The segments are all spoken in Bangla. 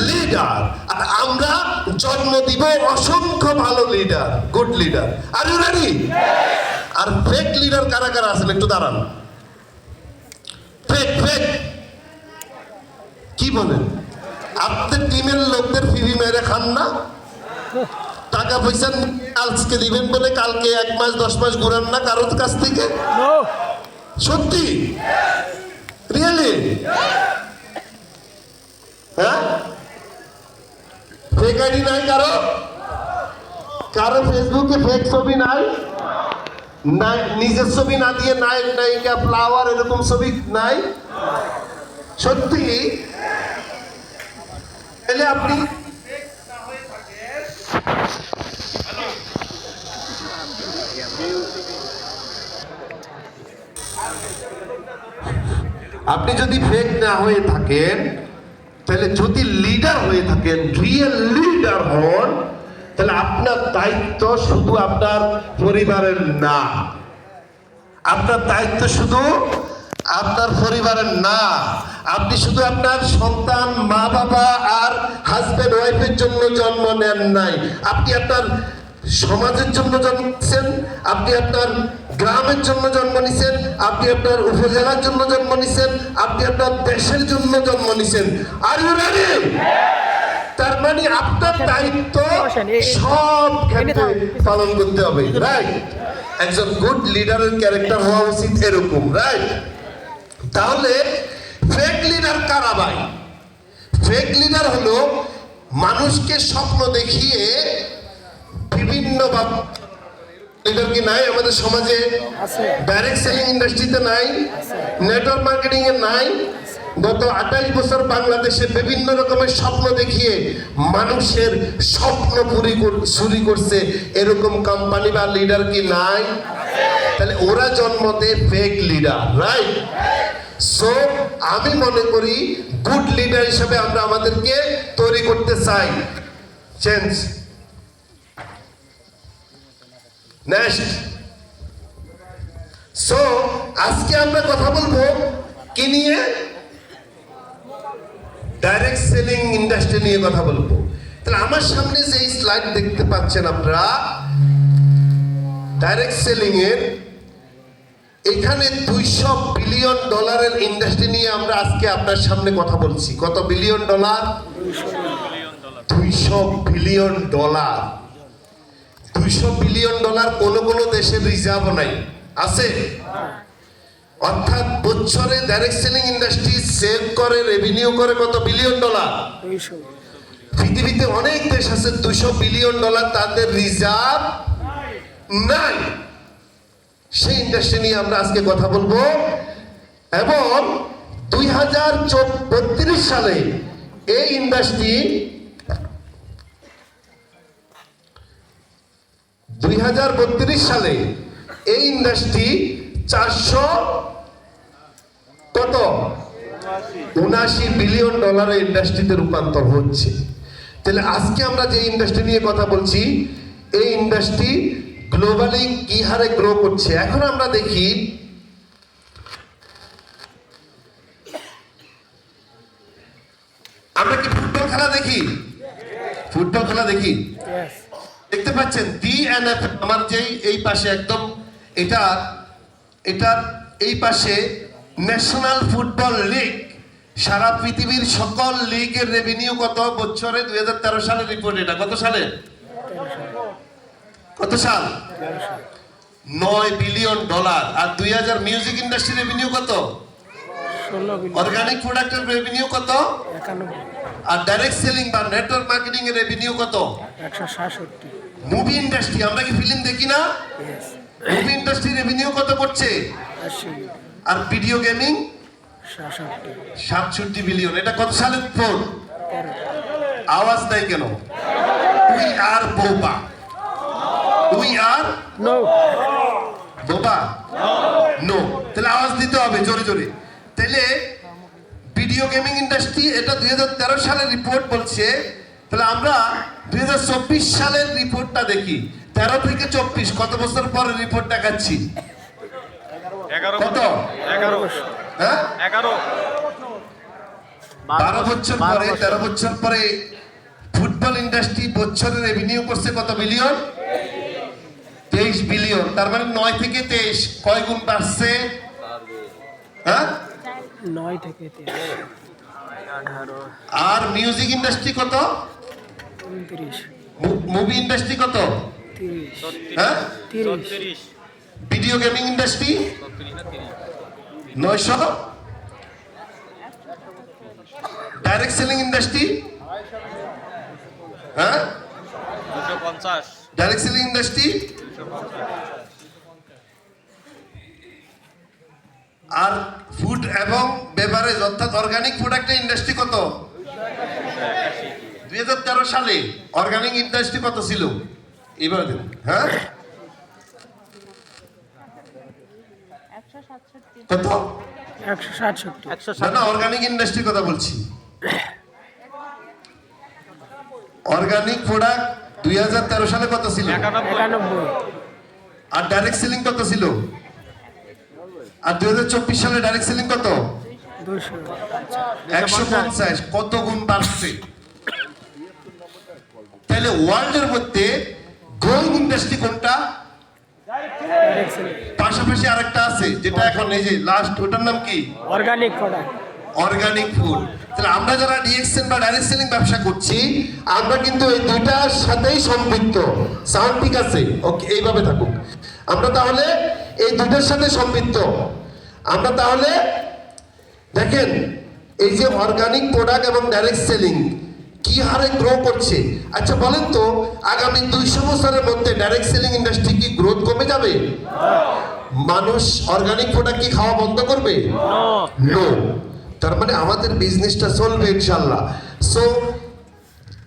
লিডার, আর আমরা জন্ম দিব অসংখ্য ভালো লিডার, গুড লিডার। আর ইউ রেডি? আর ফেক লিডার কারা কারা আছেন একটু দাঁড়ান। ফেক ফেক কি বলেন? আপনাদের টিমের লোকদের ফিরি মেরে খান না? টাকা পয়সা আজকে দিবেন বলে কালকে 1 মাস 10 মাস ঘুরান না কারোর কাছ থেকে? সত্যি? রিয়েলি? হ্যাঁ? ফেক আইডি নাই কারো? কারো ফেসবুকে ফেক ছবি নাই? নিজের ছবি না দিয়ে নায়ক নায়িকা ফ্লাওয়ার এরকম ছবি নাই? সত্যি? তাহলে আপনি আপনি যদি ফেক না হয়ে থাকেন, তাহলে যদি লিডার হয়ে থাকেন, রিয়েল লিডার হন, তাহলে আপনার দায়িত্ব শুধু আপনার পরিবারের না। আপনার দায়িত্ব শুধু আপনার পরিবারের না। আপনি শুধু আপনার সন্তান, মা বাবা আর হাজবেন্ড ওয়াইফের জন্য জন্ম নেন নাই। আপনি আপনার সমাজের জন্য জন্ম নিচ্ছেন, আপনি আপনার গ্রামের জন্য জন্ম নিছেন, আপনি আপনার উপজেলার জন্য জন্ম নিছেন, আপনি আপনার দেশের জন্য জন্ম নিছেন। Are you ready? তার মানে আপনার দায়িত্ব সব ক্ষেত্রে পালন করতে হবে, রাইট? একজন গুড লিডারের ক্যারেক্টার হওয়া উচিত এরকম, রাইট? তাহলে ফেক লিডার কারা ভাই? ফেক লিডার হলো মানুষকে স্বপ্ন দেখিয়ে বিভিন্ন লিডার কি নাই আমাদের সমাজে? ডাইরেক্ট সেলিং ইন্ডাস্ট্রিতে নাই, নেটওয়ার্ক মার্কেটিং এ নাই। গত 28 বছর বাংলাদেশে বিভিন্ন রকমের স্বপ্ন দেখিয়ে মানুষের স্বপ্ন চুরি করছে এরকম কোম্পানি বা লিডার কি নাই? তাহলে ওরা জন্ম দেয় ফেক লিডার, রাইট? সো আমি মনে করি গুড লিডার হিসেবে আমরা আমাদেরকে তৈরি করতে চাই। Change next. সো আজকে আমরা কথা বলবো কি নিয়ে? ডাইরেক্ট সেলিং ইন্ডাস্ট্রি নিয়ে কথা বলবো। তাহলে আমার সামনে যে স্লাইড দেখতে পাচ্ছেন আপনারা, ডাইরেক্ট সেলিং এর এখানে $200 বিলিয়ন ইন্ডাস্ট্রি নিয়ে আমরা আজকে আপনার সামনে কথা বলছি। কত বিলিয়ন ডলার? $200 বিলিয়ন। $200 বিলিয়ন কোন কোন দেশের রিজার্ভ নাই, আছে? অর্থাৎ বছরে ডাইরেক্ট সেলিং ইন্ডাস্ট্রি সেভ করে, রেভিনিউ করে কত বিলিয়ন ডলার? পৃথিবীতে অনেক দেশ আছে $200 বিলিয়ন তাদের রিজার্ভ নাই। সেই ইন্ডাস্ট্রি নিয়ে আমরা আজকে কথা বলবো। এবং 2032 সালে এই ইন্ডাস্ট্রি 2032 সালে এই ইন্ডাস্ট্রি 479 বিলিয়ন ডলারের ইন্ডাস্ট্রিতে রূপান্তর হচ্ছে। তাহলে আজকে আমরা যে ইন্ডাস্ট্রি নিয়ে কথা বলছি, এই ইন্ডাস্ট্রি গ্লোবালি কি হারে গ্রো করছে। এখন আমরা দেখি আমরা কি ফুটবল খেলা দেখি? ফুটবল খেলা দেখি, দেখতে পাচ্ছেন DNF আমার যে এই পাশে একদম এটার এই পাশে ন্যাশনাল ফুটবল লিগ। সারা পৃথিবীর সকল লিগের রেভিনিউ কত বছরে? 2013 সালের রিপোর্ট। এটা কত সালে? কত সাল? $9 বিলিয়ন। আর 2000 মিউজিক ইন্ডাস্ট্রি রেভিনিউ কত? 16 বিলিয়ন। অর্গানিক প্রোডাক্টের রেভিনিউ কত? 91। আর ডাইরেক্ট সেলিং বা নেটওয়ার্ক মার্কেটিং এর রেভিনিউ কত? 166। মুভি ইন্ডাস্ট্রি, আমরা কি ফিল্ম দেখি না? মুভি ইন্ডাস্ট্রি রেভিনিউ কত করছে? 80। আর ভিডিও গেমিং 67 বিলিয়ন। এটা কত সালের রিপোর্ট? আওয়াজ নাই কেন? উই আর বোবা। উই আর বোবা? নো। তাহলে আওয়াজ দিতে হবে জোরে জোরে। তাহলে ভিডিও গেমিং ইন্ডাস্ট্রি, এটা 2013 সালের রিপোর্ট বলছে। তাহলে আমরা 2024 সালের রিপোর্টটা দেখি। 13 থেকে 24 কত বছর পরে রিপোর্ট দেখাচ্ছি? কত? 11। হ্যাঁ, 11। 12 বছর পরে 13 বছর পরে ফুটবল ইন্ডাস্ট্রি বছরে রেভিনিউ করছে কত বিলিয়ন? 23 বিলিয়ন। তার মানে 9 থেকে 23 কয় গুণ বাড়ছে? হ্যাঁ 9 থেকে 23 18 আর মিউজিক ইন্ডাস্ট্রি কত? 29 মুভি ইন্ডাস্ট্রি কত? 30 হ্যাঁ 30 video gaming industry 900। Direct selling industry হ্যাঁ 250 ডাইরেক্ট সেলিং ইন্ডাস্ট্রি আর ফুড এবং বেভারেজ অর্থাৎ অর্গানিক প্রোডাক্টের ইন্ডাস্ট্রি কত? 2013 সালে অর্গানিক ইন্ডাস্ট্রি কত ছিল? এবার দেখুন হ্যাঁ কত? 167 না না অর্গানিক ইন্ডাস্ট্রি কথা বলছি। অর্গানিক প্রোডাক্ট 2013 সালে কত ছিল? 91 আর ডাইরেক্ট সেলিং কত ছিল? আর 2024 সালে ডাইরেক্ট সেলিং কত? 200 150। কত গুণ বাড়ছে? তাহলে ওয়ার্ল্ডের মধ্যে গ্রোইং ইন্ডাস্ট্রি কোনটা? ডাইরেক্ট সেলিং পাশাপাশি আরেকটা আছে যেটা এখন এই যে লাস্ট, ওটার নাম কি? Organic product organic food. তাহলে আমরা যারা ডিএক্সএন বা ডাইরেক্ট সেলিং ব্যবসা করছি আমরা কিন্তু এই দুইটার সাথেই সম্পৃক্ত। সাউন্ড ঠিক আছে? ওকে, এইভাবে থাকুক। আমরা তাহলে এই দুইটার সাথে সম্পৃক্ত। আমরা তাহলে দেখেন এই যে অর্গানিক প্রোডাক্ট এবং ডাইরেক্ট সেলিং কি হারে গ্রো করছে। আচ্ছা বলেন তো আগামী 200 বছরের মধ্যে ডাইরেক্ট সেলিং ইন্ডাস্ট্রি কি গ্রোথ কমে যাবে? মানুষ অর্গানিক প্রোডাক্ট কি খাওয়া বন্ধ করবে? নো। তার মানে আমাদের বিজনেসটা চলবে ইনশাল্লাহ। সো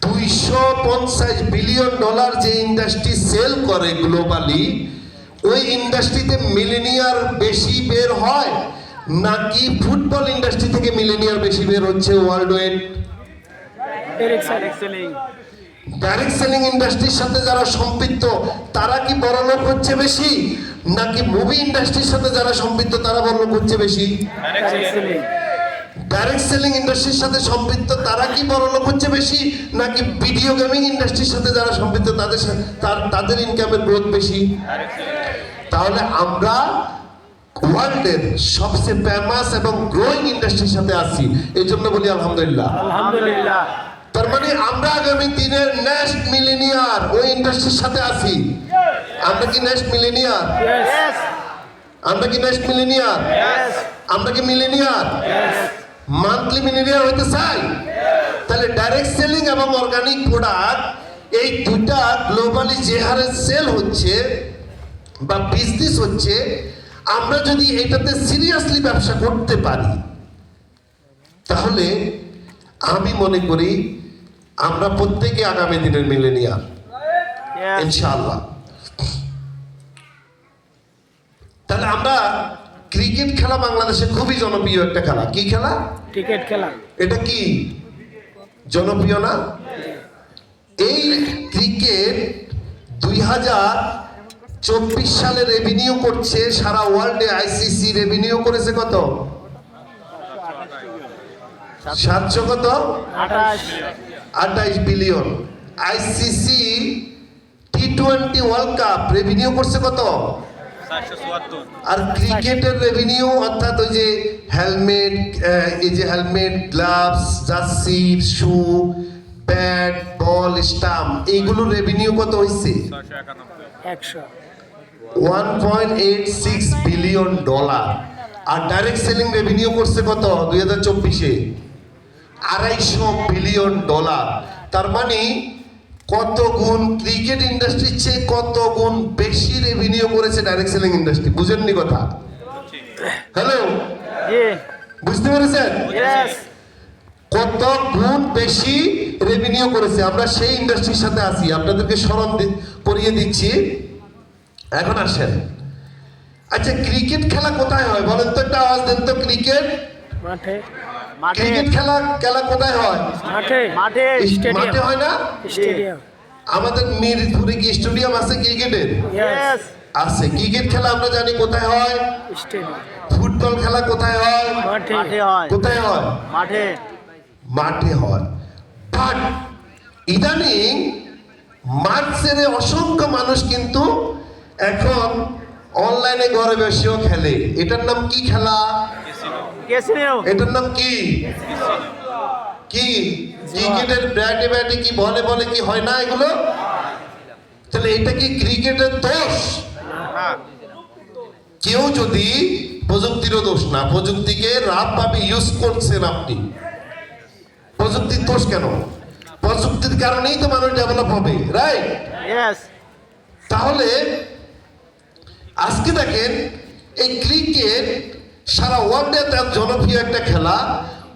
250 বিলিয়ন ডলার যে ইন্ডাস্ট্রি সেল করে গ্লোবালি, ওই ইন্ডাস্ট্রিতে মিলেনিয়ার বেশি বের হয় নাকি ফুটবল ইন্ডাস্ট্রি থেকে মিলেনিয়ার বেশি বের হচ্ছে world wide? Direct selling direct selling ইন্ডাস্ট্রির সাথে যারা সম্পৃক্ত তারা কি বড়লোক হচ্ছে বেশি নাকি মুভি ইন্ডাস্ট্রির সাথে যারা সম্পৃক্ত তারা বড়লোক হচ্ছে বেশি? ডাইরেক্ট সেলিং ডাইরেক্ট সেলিং ইন্ডাস্ট্রির সাথে সম্পৃক্ত তারা কি বড়লোক হচ্ছে বেশি নাকি ভিডিও গেমিং ইন্ডাস্ট্রির সাথে যারা সম্পৃক্ত তাদের ইনকামের গ্রোথ বেশি? তাহলে আমরা ওয়ার্ল্ডের সবচেয়ে ফেমাস এবং গ্রোয়িং ইন্ডাস্ট্রির সাথে আছি, এই জন্য বলি আলহামদুলিল্লাহ। আলহামদুলিল্লাহ। তার মানে আমরা আগামী দিনের নেক্সট মিলেনিয়ার ওই ইন্ডাস্ট্রির সাথে আছি। আমরা কি নেক্সট মিলেনিয়ার? ইয়েস আমরা কি নেক্সট মিলেনিয়ার? ইয়েস আমরা কি মিলেনিয়ার? মান্থলি মিলেনিয়ার হইতে চাই? তাহলে ডাইরেক্ট সেলিং এবং অর্গানিক প্রোডাক্ট এই দুটা গ্লোবালি যে হারে সেল হচ্ছে বা বিজনেস হচ্ছে, আমরা যদি এটাতে সিরিয়াসলি ব্যবসা করতে পারি তাহলে আমি মনে করি আমরা প্রত্যেকে আগামী দিনের মিলেনিয়ার ইনশাআল্লাহ। তাহলে আমরা ক্রিকেট খেলা বাংলাদেশে খুবই জনপ্রিয় একটা খেলা। কি খেলা? ক্রিকেট খেলা। এটা কি জনপ্রিয় না? এই ক্রিকেট 2024 সালে রেভিনিউ করছে সারা ওয়ার্ল্ডে। আইসিসি রেভিনিউ করেছে কত? 700 কত? 28 billion. ICC T20 world cup revenue করছে কত? 474 আর ক্রিকেটের রেভিনিউ অর্থাৎ ওই যে হেলমেট, এই যে হেলমেট, গ্লাভস, জার্সি, শু, ব্যাট, বল, স্টাম্প, এইগুলোর রেভিনিউ কত হয়েছে? 691 1.86 বিলিয়ন ডলার। আর ডাইরেক্ট সেলিং রেভিনিউ করছে কত 2024-এ? 250 বিলিয়ন ডলার। তার মানে কত গুণ ক্রিকেট ইন্ডাস্ট্রির চেয়ে কত গুণ বেশি রেভিনিউ করেছে ডাইরেক্ট সেলিং ইন্ডাস্ট্রি। বুঝেননি কথা? হ্যালো, জি বুঝতে পেরেছেন? ইয়েস কত গুণ বেশি রেভিনিউ করেছে। আমরা সেই ইন্ডাস্ট্রির সাথে আছি, আপনাদেরকে স্মরণ করিয়ে দিচ্ছি। এখন আসেন, আচ্ছা ক্রিকেট খেলা কোথায় হয় বলেন তো? একটা আওয়াজ দেন তো। ক্রিকেট মাঠে ক্রিকেট খেলা কোথায় হয়? মাঠে মাঠে স্টেডিয়াম হয় না? স্টেডিয়াম আমাদের মিরপুরে কি স্টেডিয়াম আছে ক্রিকেটের? ইয়েস আছে। ক্রিকেট খেলা আমরা জানি কোথায় হয়। স্টেডিয়াম ফুটবল খেলা কোথায় হয়? মাঠে হয় কোথায় হয়? মাঠে মাঠে হয়। বাট ইদানিং মাঠ ছেড়ে অসংখ্য মানুষ কিন্তু এখন অনলাইনে ঘরে বসেও খেলে। এটার নাম কি খেলা? ক্যাসিনো। এটার নাম কি? কি ক্রিকেটের ব্যাটে ব্যাটে কি বলে বলে কি হয় না এগুলো? তাহলে এটা কি ক্রিকেটের দোষ? কেউ যদি প্রযুক্তিরও দোষ না, প্রযুক্তিকে রাফভাবে ইউজ করছেন আপনি, প্রযুক্তির দোষ কেন? প্রযুক্তির কারণেই তো মানুষ ডেভেলপ হবে, রাইট? ইয়েস। তাহলে আজকে দেখেন এই ক্রিকেট সারা ওয়ার্ল্ডে তার জনপ্রিয় একটা খেলা,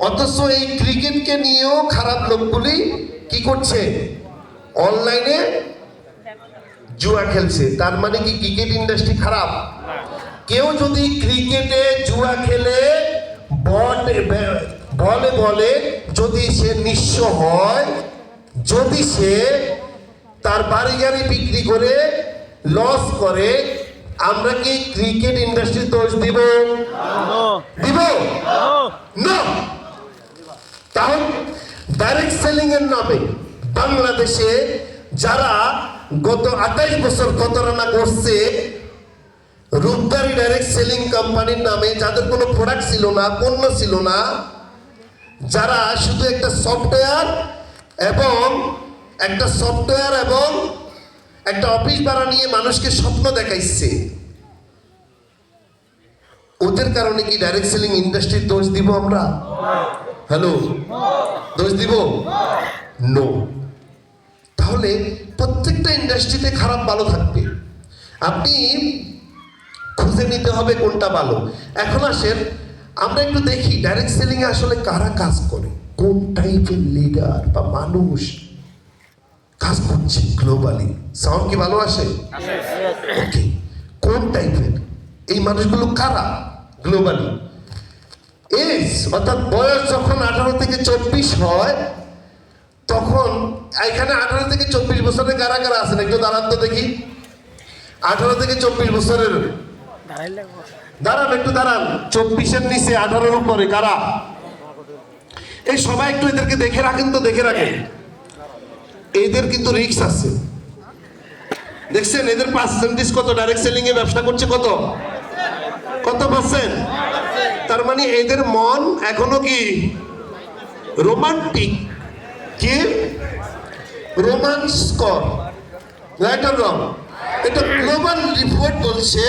অথচ এই ক্রিকেটকে নিয়েও খারাপ লোকগুলি কি করছে? অনলাইনে জুয়া খেলছে। তার মানে কি ক্রিকেট ইন্ডাস্ট্রি খারাপ? কেউ যদি ক্রিকেটে জুয়া খেলে বলে বলে যদি সে নিঃস্ব হয়, যদি সে তার বাড়ি গাড়ি বিক্রি করে লস করে, আমরা কি ক্রিকেট ইন্ডাস্ট্রি দোষ দিব? নো। দিব নো। না। তাহলে ডাইরেক্ট সেলিং এর নামে বাংলাদেশে যারা গত 28 বছর প্রতারণা করছে, রূপদারি ডাইরেক্ট সেলিং কোম্পানির নামে, যাদের কোনো প্রোডাক্ট ছিল না, পণ্য ছিল না, যারা শুধু একটা সফটওয়্যার এবং একটা অফিস ভাড়া নিয়ে মানুষকে স্বপ্ন দেখাইছে, ওদের কারণে কি ডাইরেক্ট সেলিং ইন্ডাস্ট্রির দোষ দিব আমরা? হ্যালো, দোষ দিব? নো। তাহলে প্রত্যেকটা ইন্ডাস্ট্রিতে খারাপ ভালো থাকবে, আপনি খুঁজে নিতে হবে কোনটা ভালো। এখন আসেন আমরা একটু দেখি ডাইরেক্ট সেলিং এ আসলে কারা কাজ করে, কোন টাইপের লিডার বা মানুষ কাজ করছে গ্লোবালি। সাউন্ড কি ভালো আসে? ওকে, কোন টাইপের এই মানুষগুলো কারা গ্লোবালি? এজ অর্থাৎ বয়স যখন 18 থেকে 24 হয়, তখন এখানে 18 থেকে 24 বছরের কারা কারা আছেন একটু দাঁড়ান তো দেখি। 18 থেকে 24 বছরের দাঁড়ান, একটু দাঁড়ান। 24-এর নিচে 18-এর উপরে কারা? এই সবাই একটু এদেরকে দেখে রাখেন তো, দেখে রাখেন। এদের কিন্তু রিস্ক আছে, দেখছেন এদের পার্সেন্টেজ কত? ডাইরেক্ট সেলিং এ ব্যবসা করছে কত পার্সেন্ট? তার মানে এদের মন এখনো কি রোমান্টিক, কি রোমান্স কর, রাইট অর রং? এটা গ্লোবাল রিপোর্ট বলছে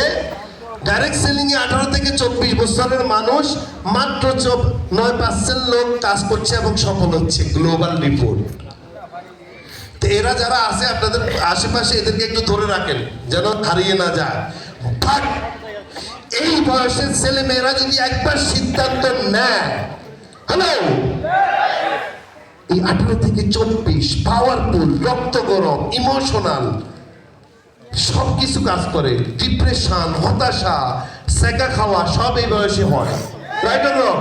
ডাইরেক্ট সেলিং এ 18 থেকে 24 বছরের মানুষ মাত্র 9% লোক কাজ করছে এবং সফল হচ্ছে, গ্লোবাল রিপোর্ট। তো এরা যারা আছে আপনাদের আশেপাশে, এদেরকে একটু ধরে রাখেন যেন হারিয়ে না যায়। বাট এই বয়সের ছেলে মেয়েরা যদি একবার সিদ্ধান্ত নেয়, হ্যালো, এই 18 থেকে 24 পাওয়ারফুল, রক্ত গরম, ইমোশনাল, সবকিছু কাজ করে, ডিপ্রেশন, হতাশা, সেকা খাওয়া সব এই বয়সে হয়, রাইট অর রং?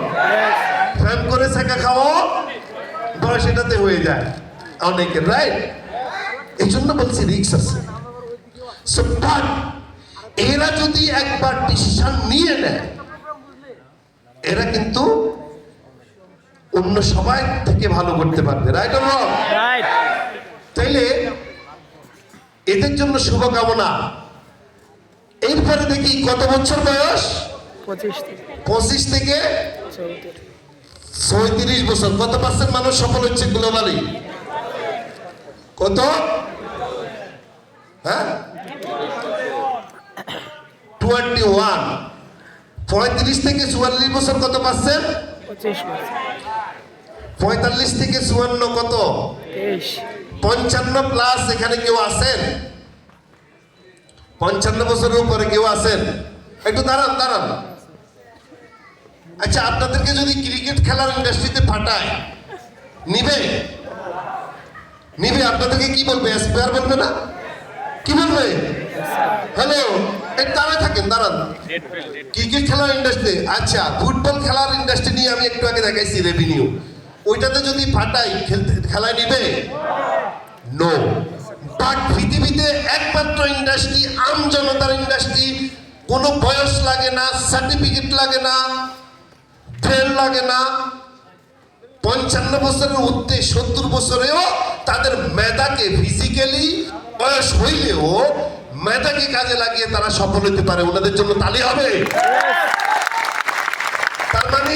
ফ্যান করে সেকা খাওয়া বয়স এটাতে হয়ে যায় অনেকের, রাইট? এই জন্য বলছি রিস্ক আছে। সো বাট এরা যদি একবার ডিসিশন নিয়ে নেয়, এরা কিন্তু অন্য সবাই থেকে ভালো করতে পারবে, রাইট অর রং? রাইট। তাইলে এদের জন্য শুভকামনা। এরপরে দেখি কত বছর বয়স? 25 থেকে 34 বছর। কত পার্সেন্ট মানুষ সফল হচ্ছে গ্লোবালি? কত? হ্যাঁ, 21। 35 থেকে 44 বছর কত পার্সেন্ট? 45 থেকে 54 কত? 55 প্লাস। এখানে কেউ আছেন 55 বছরের উপরে? কেউ আছেন? একটু দাঁড়ান। আচ্ছা, আপনাদেরকে যদি ক্রিকেট খেলার ইন্ডাস্ট্রিতে পাঠায়, নিবে? আপনাদেরকে কি বলবে? এসপায়ার বলবে না? কি বলবে? হ্যালো, দাঁড়ায় থাকেন, দাঁড়ান। ক্রিকেট খেলার ইন্ডাস্ট্রি, আচ্ছা ফুটবল খেলার ইন্ডাস্ট্রি নিয়ে আমি একটু আগে দেখাইছি রেভিনিউ, ওইটাতে যদি পাঠাই খেলায় নিবে? নো। বাট পৃথিবীতে একমাত্র ইন্ডাস্ট্রি, আম জনতার ইন্ডাস্ট্রি, কোনো বয়স লাগে না, সার্টিফিকেট লাগে না, ট্রেন লাগে না, 55 বছরের ঊর্ধ্বে 70 বছরেও তাদের মেধাকে ফিজিক্যালি বয়স হইলেও মেধাকে কাজে লাগিয়ে তারা সফল হতে পারে। ওনাদের জন্য তালি হবে। তার মানে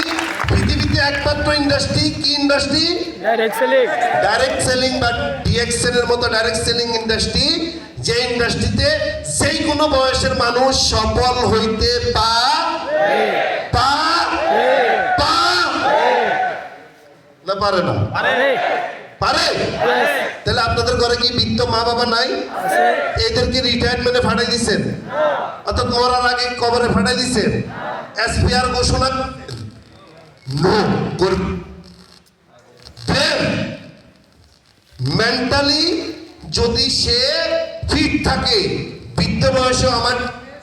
পৃথিবীতে একমাত্র ইন্ডাস্ট্রি কি industry? Direct selling. Direct selling বা ডিএক্সএন এর মতো ডাইরেক্ট সেলিং ইন্ডাস্ট্রি, যে ইন্ডাস্ট্রিতে যেই কোনো বয়সের মানুষ সফল হইতে না পারে না? পারে। তাহলে আপনাদের ঘরে কি বৃদ্ধ মা বাবা নাই? এদেরকে রিটায়ারমেন্টে ফাটাই দিচ্ছেন, অর্থাৎ মরার আগে কবরে ফাটাই দিচ্ছেন। এসপিআর ঘোষণা নো মেন্টালি যদি সে ফিট থাকে, বৃদ্ধ বয়সে, আমার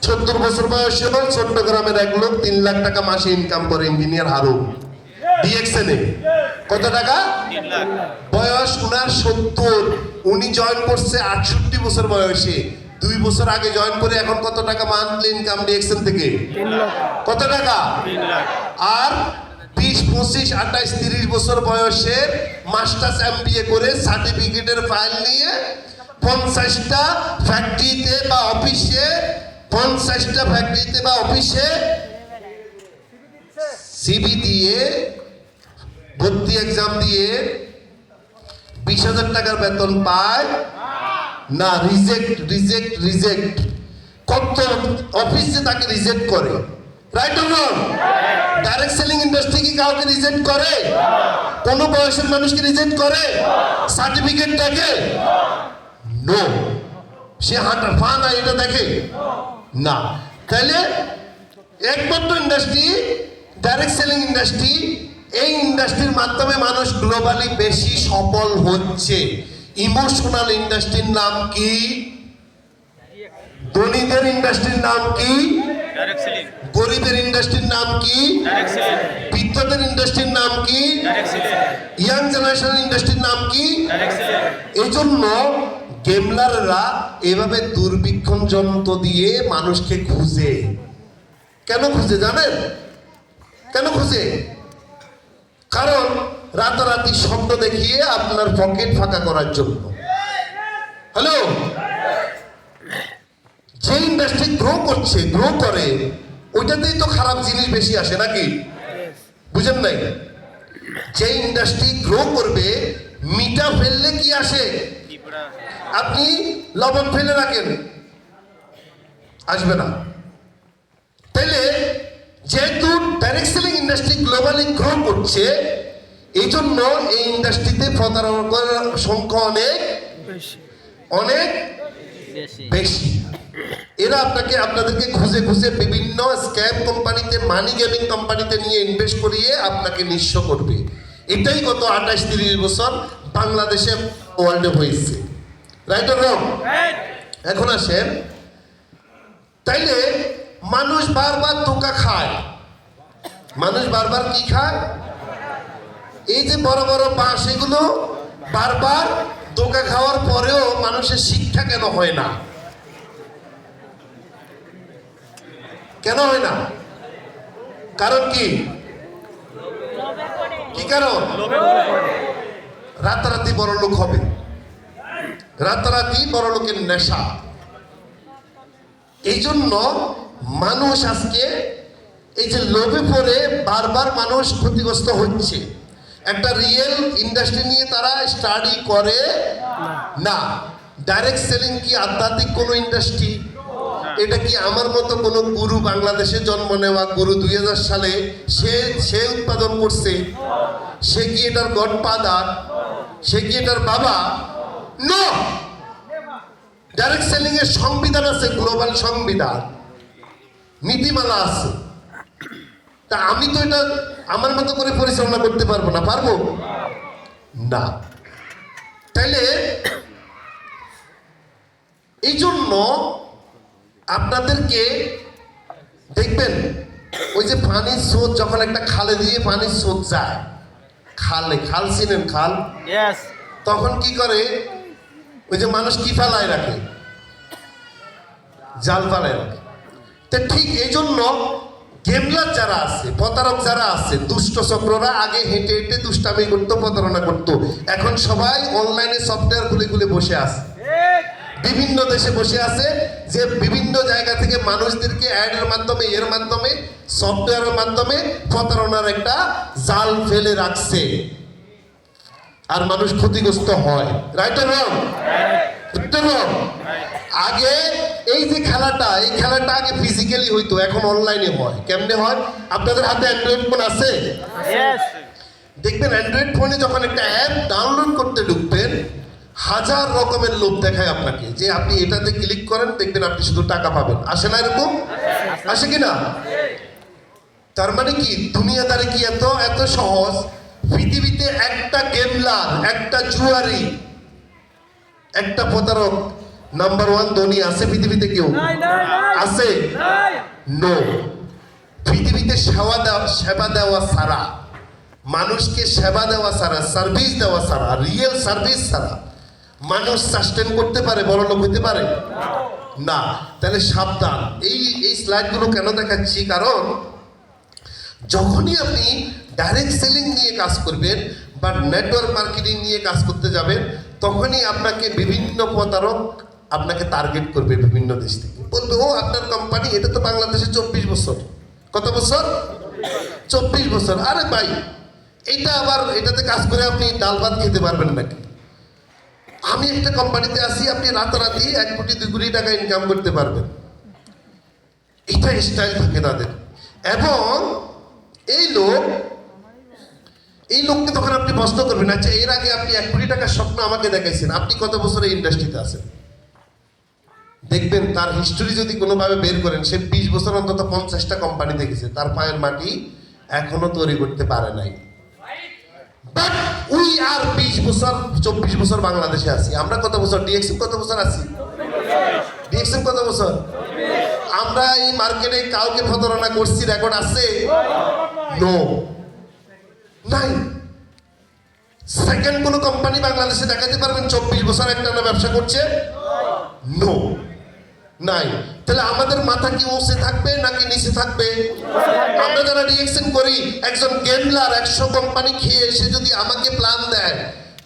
70 বছর বয়সে চট্টগ্রামের এক লোক 3 লাখ টাকা মাসে ইনকাম করে, ইঞ্জিনিয়ার হারুন ডিএক্সএন এ। কত টাকা? 3 লাখ। বয়স উনার 70, উনি জয়েন করছে 68 বছর বয়সে। 2 বছর আগে জয়েন করে এখন কত টাকা মান্থলি ইনকাম ডিএক্সএন থেকে? 3 লাখ। কত টাকা? 3 লাখ। আর 20, 25, 28, 30 বছর বয়সে মাস্টার্স এমবিএ করে সার্টিফিকেটের ফাইল নিয়ে 50টা ফ্যাক্টরিতে বা অফিসে, 50টা ফ্যাক্টরিতে বা অফিসে সিবি দিয়ে, ভর্তি এক্সাম দিয়ে 20,000 টাকার বেতন পায় না। রিজেক্ট কত অফিসে তাকে রিজেক্ট করে। Right or wrong? Direct selling industry কি কাউকে রিজেক্ট করে? কোন বয়সের মানুষকে রিজেক্ট করে? সার্টিফিকেট দেখে? নো। সে হাঁটা ফা না এটা দেখে না। তাহলে একমাত্র ইন্ডাস্ট্রি ডাইরেক্ট সেলিং ইন্ডাস্ট্রি। এই ইন্ডাস্ট্রির মাধ্যমে মানুষ গ্লোবালি বেশি সফল হচ্ছে। ইমোশনাল ইন্ডাস্ট্রির নাম কি? ধনীদের ইন্ডাস্ট্রির নাম কি? Direct selling. গরিবের ইন্ডাস্ট্রির নাম কি? Direct selling. বৃদ্ধদের ইন্ডাস্ট্রির নাম কি? Direct selling. ইয়াং জেনারেশন ইন্ডাস্ট্রির নাম কি? Direct selling. এই জন্য গেমলাররা এভাবে দূরবীক্ষণ যন্ত্র দিয়ে মানুষকে খুঁজে। কেন খুঁজে জানেন? কেন খুঁজে? কারণ রাতারাতি স্বপ্ন দেখিয়ে আপনার পকেট ফাঁকা করার জন্য। হ্যালো, যে ইন্ডাস্ট্রি গ্রো করছে, গ্রো করে, ওইটাতেই তো খারাপ জিনিস বেশি আসে নাকি? বুঝেন নাই? যে ইন্ডাস্ট্রি গ্রো করবে, মিঠা ফেললে কি আসে? পিঁপড়া। আপনি লবণ ফেলে রাখেন, আসবে না। তাইলে যেহেতু direct selling industry globally grow করছে, এই জন্য এই ইন্ডাস্ট্রিতে প্রতারণার সংখ্যা অনেক বেশি। এরা আপনাদেরকে খুঁজে খুঁজে বিভিন্ন স্ক্যাম কোম্পানিতে, মানি গেমিং কোম্পানিতে নিয়ে ইনভেস্ট করিয়ে আপনাকে নিঃস্ব করবে। এটাই গত 28-30 বছর বাংলাদেশে ওয়ার্ল্ডে হয়েছে। Right or wrong? এখন আসেন, তাইলে মানুষ বারবার ধোঁকা খায়। মানুষ বারবার কি খায়? এই যে বড় বড় বাস, এগুলো বারবার ধোঁকা খাওয়ার পরেও মানুষের শিক্ষা কেন হয় না? কেন হয় না? কারণ কি? কি কারণ? রাতারাতি বড় লোক হবে, রাতারাতি বড় লোকের নেশা। এই জন্য মানুষ আজকে এই যে লোভে পড়ে বারবার মানুষ ক্ষতিগ্রস্ত হচ্ছে। একটা রিয়েল ইন্ডাস্ট্রি নিয়ে তারা স্টাডি করে না। ডাইরেক্ট সেলিং কি আধ্যাত্মিক কোনো ইন্ডাস্ট্রি? এটা কি আমার মতো কোনো গুরু, বাংলাদেশে জন্ম নেওয়া গুরু 2000 সালে সে উৎপাদন করছে? সে কি এটার গডফাদার? সে কি এটার বাবা? নো। ডাইরেক্ট সেলিং এর সংবিধান আছে, গ্লোবাল সংবিধান, নীতিমালা আছে। তা আমি তো এটা আমার মতো করে পরিচালনা করতে পারবো না। পারবো না। তাইলে এই জন্য আপনাদেরকে দেখবেন, ওই যে পানির স্রোত যখন একটা খালে দিয়ে পানির স্রোত যায়, খাল চিনেন? খাল তখন কি করে? ওই যে মানুষ কি ফেলায় রাখে? জাল ফেলায় রাখে। তো ঠিক এই জন্য গেমলার যারা আছে, প্রতারক যারা আছে, দুষ্ট চক্ররা আগে হেঁটে হেঁটে দুষ্টামি করতো, প্রতারণা করতো। এখন সবাই অনলাইনে সফটওয়্যার খুলে খুলে বসে আছে, বিভিন্ন দেশে বসে আছে, যে বিভিন্ন জায়গা থেকে মানুষদেরকে অ্যাডের মাধ্যমে, এর মাধ্যমে, সফটওয়্যারের মাধ্যমে প্রতারণার একটা জাল ফেলে রাখছে, আর মানুষ ক্ষতিগ্রস্ত হয়। Right or wrong? আগে এই যে খেলাটা, এই খেলাটা আগে ফিজিক্যালি হইতো, এখন অনলাইনে হয়। কেমনে হয়? আপনাদের হাতে অ্যান্ড্রয়েড ফোন আছে? Yes. দেখবেন অ্যান্ড্রয়েড ফোনে যখন একটা অ্যাপ ডাউনলোড করতে ঢুকবেন, হাজার রকমের লোভ দেখায় আপনাকে, যে আপনি এটাতে ক্লিক করেন, দেখবেন আপনি শুধু টাকা পাবেন। আসে না এরকম? আসে কি না? তার মানে কি, দুনিয়াদারি কি এত এত সহজ? পৃথিবীতে একটা গেমলার, একটা জুয়ারি, একটা প্রতারক নাম্বার 1 ধনী আছে পৃথিবীতে? কেউ আছে? নো। পৃথিবীতে সেবা দেওয়া ছাড়া, মানুষকে সেবা দেওয়া ছাড়া, সার্ভিস দেওয়া ছাড়া, রিয়েল সার্ভিস ছাড়া মানুষ সাস্টেন করতে পারে, বড় লোক হইতে পারে না। তাহলে সাবধান। এই স্লাইডগুলো কেন দেখাচ্ছি? কারণ যখনই আপনি ডাইরেক্ট সেলিং নিয়ে কাজ করবেন বা নেটওয়ার্ক মার্কেটিং নিয়ে কাজ করতে যাবেন, তখনই আপনাকে বিভিন্ন প্রতারক আপনাকে টার্গেট করবে বিভিন্ন দেশ থেকে। বলবে, ও আপনার কোম্পানি, এটা তো বাংলাদেশে 24 বছর। কত বছর? 24 বছর। আরে ভাই, এইটা আবার এটাতে কাজ করে আপনি ডাল ভাত খেতে পারবেন নাকি? আমি একটা কোম্পানিতে আসি, আপনি রাতারাতি 1 কোটি 2 কোটি টাকা ইনকাম করতে পারবেন। এটা স্টাইল থাকে তাদের। এবং এই লোককে তখন আপনি প্রশ্ন করবেন, আচ্ছা এর আগে আপনি 1 কোটি টাকার স্বপ্ন আমাকে দেখাইছেন, আপনি কত বছর এই ইন্ডাস্ট্রিতে আছেন? দেখবেন তার হিস্টোরি যদি কোনোভাবে বের করেন, সে 20 বছর অন্তত 50টা কোম্পানি দেখেছে, তার পায়ের মাটি এখনো তৈরি করতে পারে নাই। বাট উই আর 20 বছর 24 বছর বাংলাদেশে আছি। আমরা কত বছর? ডিএক্সএম কত বছর আছি? ডিএক্সএম কত বছর? আমরা এই মার্কেটে কাউকে প্রতারণা করছি রেকর্ড আছে? নো, নাই। সেকেন্ড কোন কোম্পানি বাংলাদেশে দেখাতে পারবেন 24 বছর একটানা ব্যবসা করছে? নো, নাই। তাহলে আমাদের মাথা কি উঁচে থাকবে নাকি নিচে থাকবে? আমরা যারা রিঅ্যাকশন করি, একজন গেমলার 100 কোম্পানি খেয়ে এসে যদি আমাকে প্ল্যান দেয়,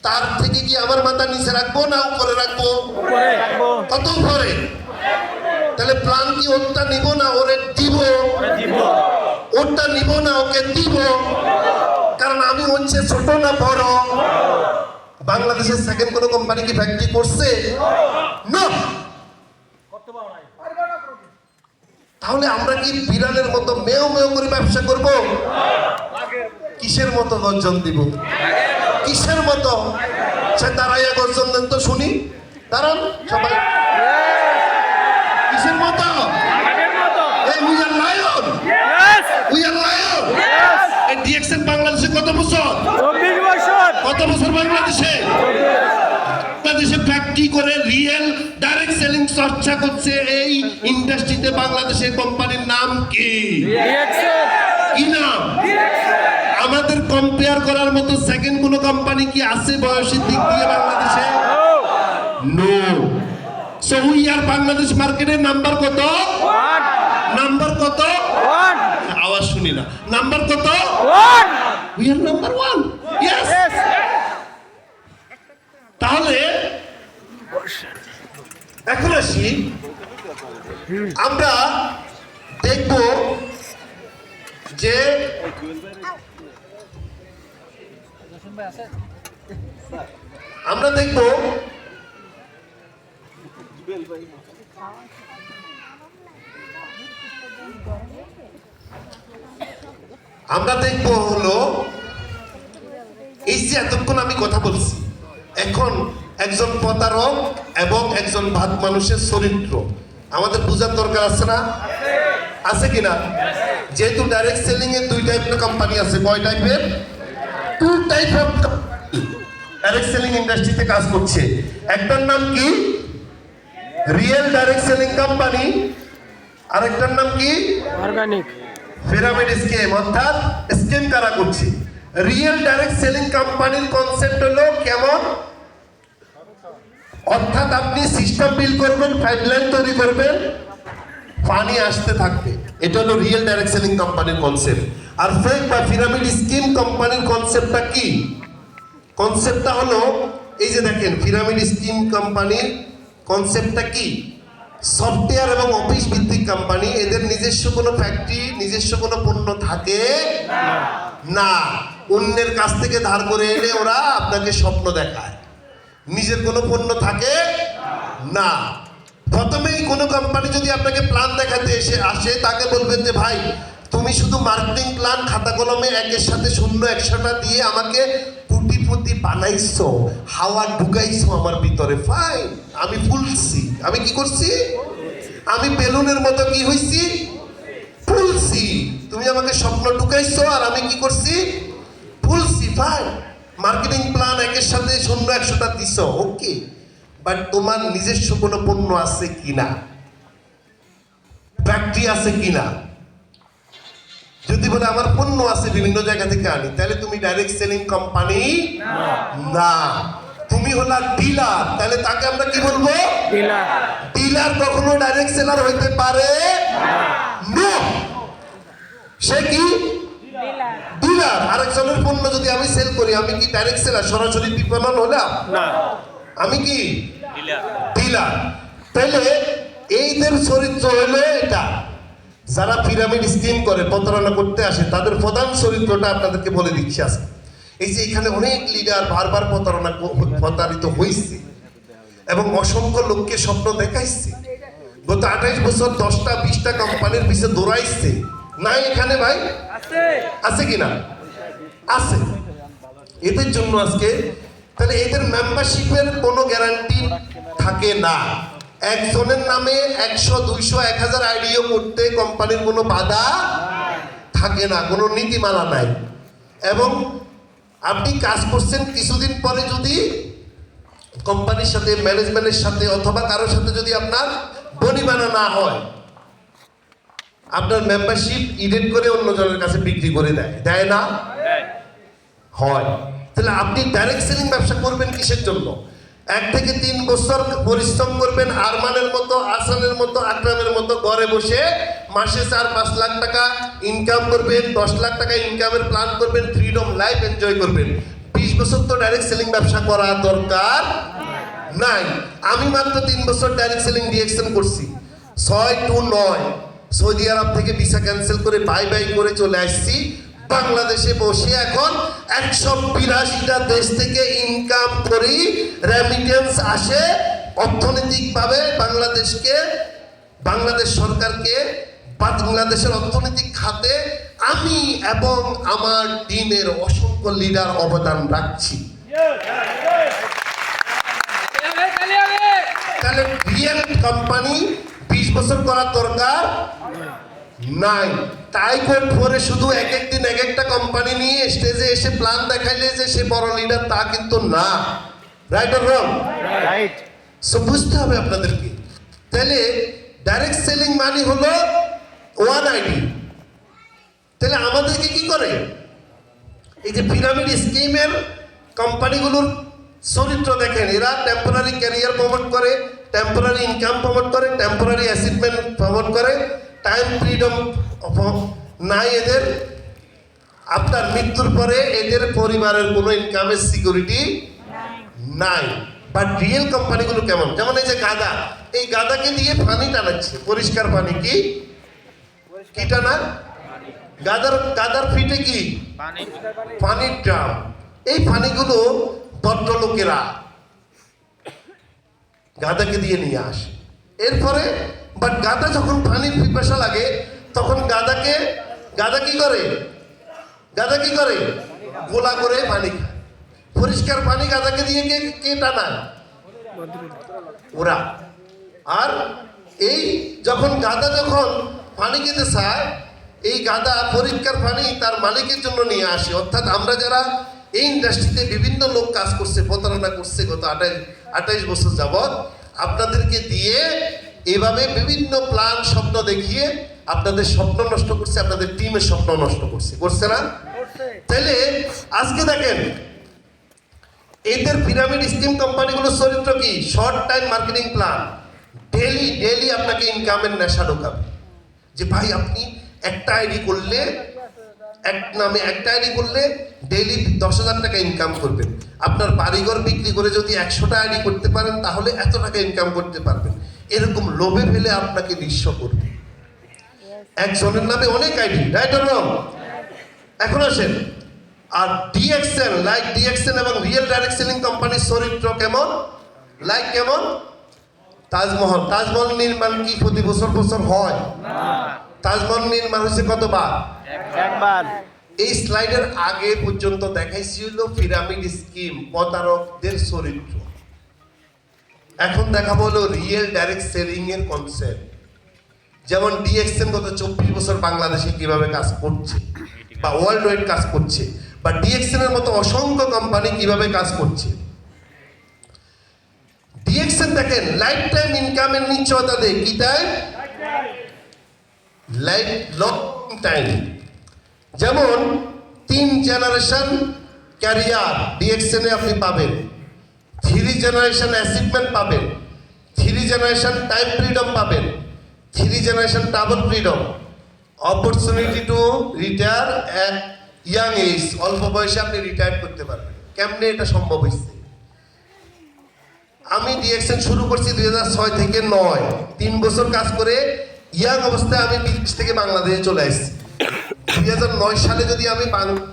তার থেকে কি আমার মাথা নিচে রাখবো না উপরে রাখবো? কত উপরে? তাহলে প্ল্যান কি ওরটা নিব না ওরে দিব? ওরটা নিব না ওকে দিব। কারণ আমি হচ্ছে ছোট না বড়? বাংলাদেশের সেকেন্ড কোন কোম্পানি কি ফ্যাক্টরি করছে? না। তাহলে আমরা কি বিড়ালের মতো মেও মেও করে ব্যবসা করব? কিসের মতো গর্জন দিব? কিসের মতো? সে দাঁড়াইয়া গর্জন দেন তো শুনি। দাঁড়ান সবাই। কিসের মতো? এই we are lion. We are lion. এই ডিএক্সএন বাংলাদেশে কত বছর? 24 বছর। কত বছর বাংলাদেশে? বাংলাদেশে ফ্যাক্টরি করে রিয়েল ডাইরেক্ট সেলিং চর্চা করছে এই ইন্ডাস্ট্রিতে। বাংলাদেশের কোম্পানির নাম কি? কি নাম? আমাদের কম্পেয়ার করার মতো সেকেন্ড কোন কোম্পানি কি আছে বয়সের দিক দিয়ে বাংলাদেশে? No. So we are Bangladesh মার্কেটের নাম্বার কত? 1 নাম্বার কত? 1 আওয়াজ শুনি না। নাম্বার কত? 1 উই আর নাম্বার 1। ইয়েস। তাহলে এখন আসি, আমরা দেখব যে আমরা দেখব হলো এই যে এতক্ষণ আমি কথা বলছি, এখন একজন প্রতারক এবং একজন ভাগ মানুষের চরিত্র আমাদের বোঝার দরকার আছে না? আছে কিনা? যেহেতু ডাইরেক্ট সেলিং এর 2 টাইপের কোম্পানি আছে। কয় টাইপের? 2 টাইপ অফ ডাইরেক্ট সেলিং ইন্ডাস্ট্রিতে কাজ করছে। একটার নাম কি? Real direct selling company. আরেকটার নাম কি? অর্গানিক। পিরামিড স্কিম, অর্থাৎ স্কিম কারা করছে। রিয়েল ডাইরেক্ট সেলিং কোম্পানির কনসেপ্ট হলো কেমন? অর্থাৎ আপনি সিস্টেম বিল্ড করবেন, পাইপলাইন তৈরি করবেন, পানি আসতে থাকবে। এটা হলো রিয়েল ডাইরেক্ট সেলিং কোম্পানির কনসেপ্ট। আর ফেক বা পিরামিড স্কিম কোম্পানির কনসেপ্টটা কি? কনসেপ্টটা হলো এই যে দেখেন, পিরামিড স্কিম কোম্পানির কনসেপ্টটা কি? সফটওয়্যার এবং অফিস ভিত্তিক কোম্পানি, এদের নিজস্ব কোনো ফ্যাক্টরি, নিজস্ব কোনো পণ্য থাকে না। অন্যের কাছ থেকে ধার করে এনে ওরা আপনাকে স্বপ্ন দেখায়, নিজের কোনো পণ্য থাকে না। প্রথমেই কোনো কোম্পানি যদি আপনাকে প্ল্যান দেখাতে আসে, তাকে বলবেন যে ভাই তুমি শুধু মার্কেটিং প্ল্যান খাতা কলমে একের সাথে 0-100টা দিয়ে আমাকে কোটিপতি বানাইছো, হাওয়া ঢুকাইছো আমার ভিতরে, ফাইন, আমি ফুলছি। আমি কি করছি? আমি বেলুনের মতো কি হইছি? ফুলছি। তুমি আমাকে স্বপ্ন ঢুকাইছো আর আমি কি করছি? ফুলছি, ফাইন। মার্কেটিং প্ল্যান একের সাথে 0-100টা দিছো, ওকে, বাট তোমার নিজস্ব কোনো পণ্য আছে কিনা, ফ্যাক্টরি আছে কিনা? যদি বলে আমার পণ্য আছে, বিভিন্ন জায়গা থেকে আনি, তাহলে তুমি ডাইরেক্ট সেলিং কোম্পানি না, তুমি হলা ডিলার। তাহলে তাকে আমরা কি বলবো? ডিলার। ডিলার কখনো ডাইরেক্ট সেলার হইতে পারে না। সে কি? ডিলার। আরেকজনের পণ্য যদি আমি সেল করি, আমি কি ডাইরেক্ট সেলার? সরাসরি বিপণন হলাম না, আমি কি? ডিলার। ডিলার। তাহলে এইদের চরিত্র হলো এটা। যারা পিরামিড স্কিম করে, প্রতারণা করতে আসে, তাদের প্রধান চরিত্রটা আপনাদেরকে বলে দিচ্ছি আজকে। এই যে এখানে অনেক লিডার বারবার প্রতারিত হয়েছে এবং অসংখ্য লোককে স্বপ্ন দেখাইছে। গত 28 বছর 10টা-20টা কোম্পানির পিছে দৌড়াইছে। নাই এখানে ভাই? আছে কিনা? আছে। এদের জন্য আজকে, তাহলে এদের মেম্বারশিপের কোনো গ্যারান্টি থাকে না। একজনের নামে 100, 200, 1000 আইডিও করতে কোম্পানির কোনো বাধা থাকে না, কোনো নীতিমালা নাই। এবং আপনি কাজ করছেন, কিছুদিন পরে যদি কোম্পানির সাথে, ম্যানেজমেন্টের সাথে অথবা কারোর সাথে যদি আপনার বনিবানা না হয়, আপনার মেম্বারশিপ ইডেট করে অন্যজনের কাছে বিক্রি করে দেয় না? হয়। তাহলে আপনি ডাইরেক্ট সেলিং ব্যবসা করবেন কিসের জন্য? 1 থেকে 3 বছর পরিশ্রম করবেন, আরমানের মতো, আসানের মতো, আকরামের মতো ঘরে বসে মাসে 4-5 লাখ টাকা ইনকাম করবেন, 10 লাখ টাকা ইনকামের প্ল্যান করবেন, ফ্রিডম লাইফ এনজয় করবেন। 20 বছর তো ডাইরেক্ট সেলিং ব্যবসা করা দরকার নাই। আমি মাত্র 3 বছর ডাইরেক্ট সেলিং ডিএকশন করছি। 6 to 9 সৌদি আরব থেকে ভিসা ক্যান্সেল করে বাই বাই করে চলে আসছি। বাংলাদেশে বসে এখন 182টা দেশ থেকে ইনকাম করি, রেমিটেন্স আসে, অর্থনৈতিকভাবে বাংলাদেশ সরকারকে, বাংলাদেশের অর্থনৈতিক খাতে আমি এবং আমার টিমের অসংখ্য লিডার অবদান রাখছি। তাহলে রিয়েল কোম্পানি 20 বছর করার দরকার নাই। তাই করে শুধু একদিন একটা কোম্পানি নিয়ে স্টেজে এসে প্ল্যান দেখাইলে যে সে বড় লিডার, তা কিন্তু না। Right or wrong? Right. So বুঝতে হবে আপনাদেরকে। তাহলে ডাইরেক্ট সেলিং মানে হলো ওয়ান আইডি। তাহলে আমাদেরকে কি করে? এই যে পিরামিড স্কিমের কোম্পানিগুলোর চরিত্র দেখেন, এরা টেম্পোরারি ক্যারিয়ার প্রমোট করে, টেম্পোরারি ইনকাম প্রমোট করে, টেম্পোরারি অ্যাচিভমেন্ট প্রমোট করে, টাইম ফ্রিডম নাই এদের। আপনার মৃত্যুর পরে এদের পরিবারের কোনো ইনকামের সিকিউরিটি নাই। বাট রিয়েল কোম্পানিগুলো কেমন? যেমন এই যে গাদা, এই গাদাকে দিয়ে পানি টানাচ্ছে, পরিষ্কার পানি। কি টানা? গাদার ফিটে কি? পানির ড্রাম। এই পানিগুলো ভদ্রলোকেরা গাদাকে দিয়ে নিয়ে আসে। এরপরে বাট গাদা যখন পানির পিপাসা লাগে, তখন গাদা কি করে? গোলা করে পানি খায়। পরিষ্কার পানি গাদাকে দিয়ে কে টানায়? ওরা। আর এই গাদা যখন পানি খেতে চায়, এই গাদা পরিষ্কার পানি তার মালিকের জন্য নিয়ে আসে। অর্থাৎ আমরা যারা এই ইন্ডাস্ট্রিতে বিভিন্ন লোক কাজ করছে, প্রতারণা করছে গত 28 বছর যাবৎ, আপনাদেরকে দিয়ে এভাবে বিভিন্ন প্ল্যান, স্বপ্ন দেখিয়ে আপনাদের স্বপ্ন নষ্ট করছে, আপনাদের টিমের স্বপ্ন নষ্ট করছে না? তাহলে আজকে দেখেন এদের পিরামিড স্কিম কোম্পানিগুলোর চরিত্র কি? Short time marketing plan, daily আপনাকে ইনকামের নেশা ঢোকাবে। যে ভাই আপনি একটা আইডি করলে এক নামে একটা আইডি করলে ডেইলি 10,000 টাকা ইনকাম করবেন, আপনার বাড়িঘর বিক্রি করে যদি 100টা আইডি করতে পারেন তাহলে এত টাকা ইনকাম করতে পারবেন, এরকম লোভে ফেলে আপনাকে নিঃস্ব করবে। একজনের নামে অনেক আইডি, রাইট অর রং? এখন আসেন, আর ডিএক্সএল, লাইক ডিএক্সএল এবং রিয়েল ডাইরেক্ট সেলিং কোম্পানির চরিত্র কেমন? লাইক কেমন? তাজমহল, তাজমহল নির্মাণ কি প্রতি বছর বছর হয়? তাজমহল নির্মাণ হয়েছে কতবার? একবার। এই স্লাইডের আগে পর্যন্ত দেখাইছিল পিরামিড স্কিম, প্রতারকদের চরিত্র। এখন দেখাবো হলো রিয়েল ডাইরেক্ট সেলিং এর কনসেপ্ট। যেমন ডিএক্সএন গত 24 বছর বাংলাদেশে কিভাবে কাজ করছে বা ওয়ার্ল্ড ওয়াইড কাজ করছে, বা ডিএক্সএন এর মতো অসংখ্য কোম্পানি কিভাবে কাজ করছে। ডিএক্সএন দেখেন লাইফ টাইম ইনকামের নিশ্চয়তা দেয়, কি দেয়? Life long time. যেমন 3 জেনারেশন ক্যারিয়ার ডিএক্সএন এ আপনি পাবেন, 3 জেনারেশন অ্যাচিভমেন্ট পাবেন, 3 জেনারেশন টাইম ফ্রিডম পাবেন, 3 generation double freedom, opportunity to retire at young age, অল্প বয়সে আপনি রিটায়ার করতে পারবেন। কেমনে এটা সম্ভব হয়েছে? আমি ডিএক্সএন শুরু করছি 2006 থেকে 9, 3 বছর কাজ করে ইয়াং অবস্থায় আমি বিদেশ থেকে বাংলাদেশে চলে আসছি। 2009 সালে যদি আমি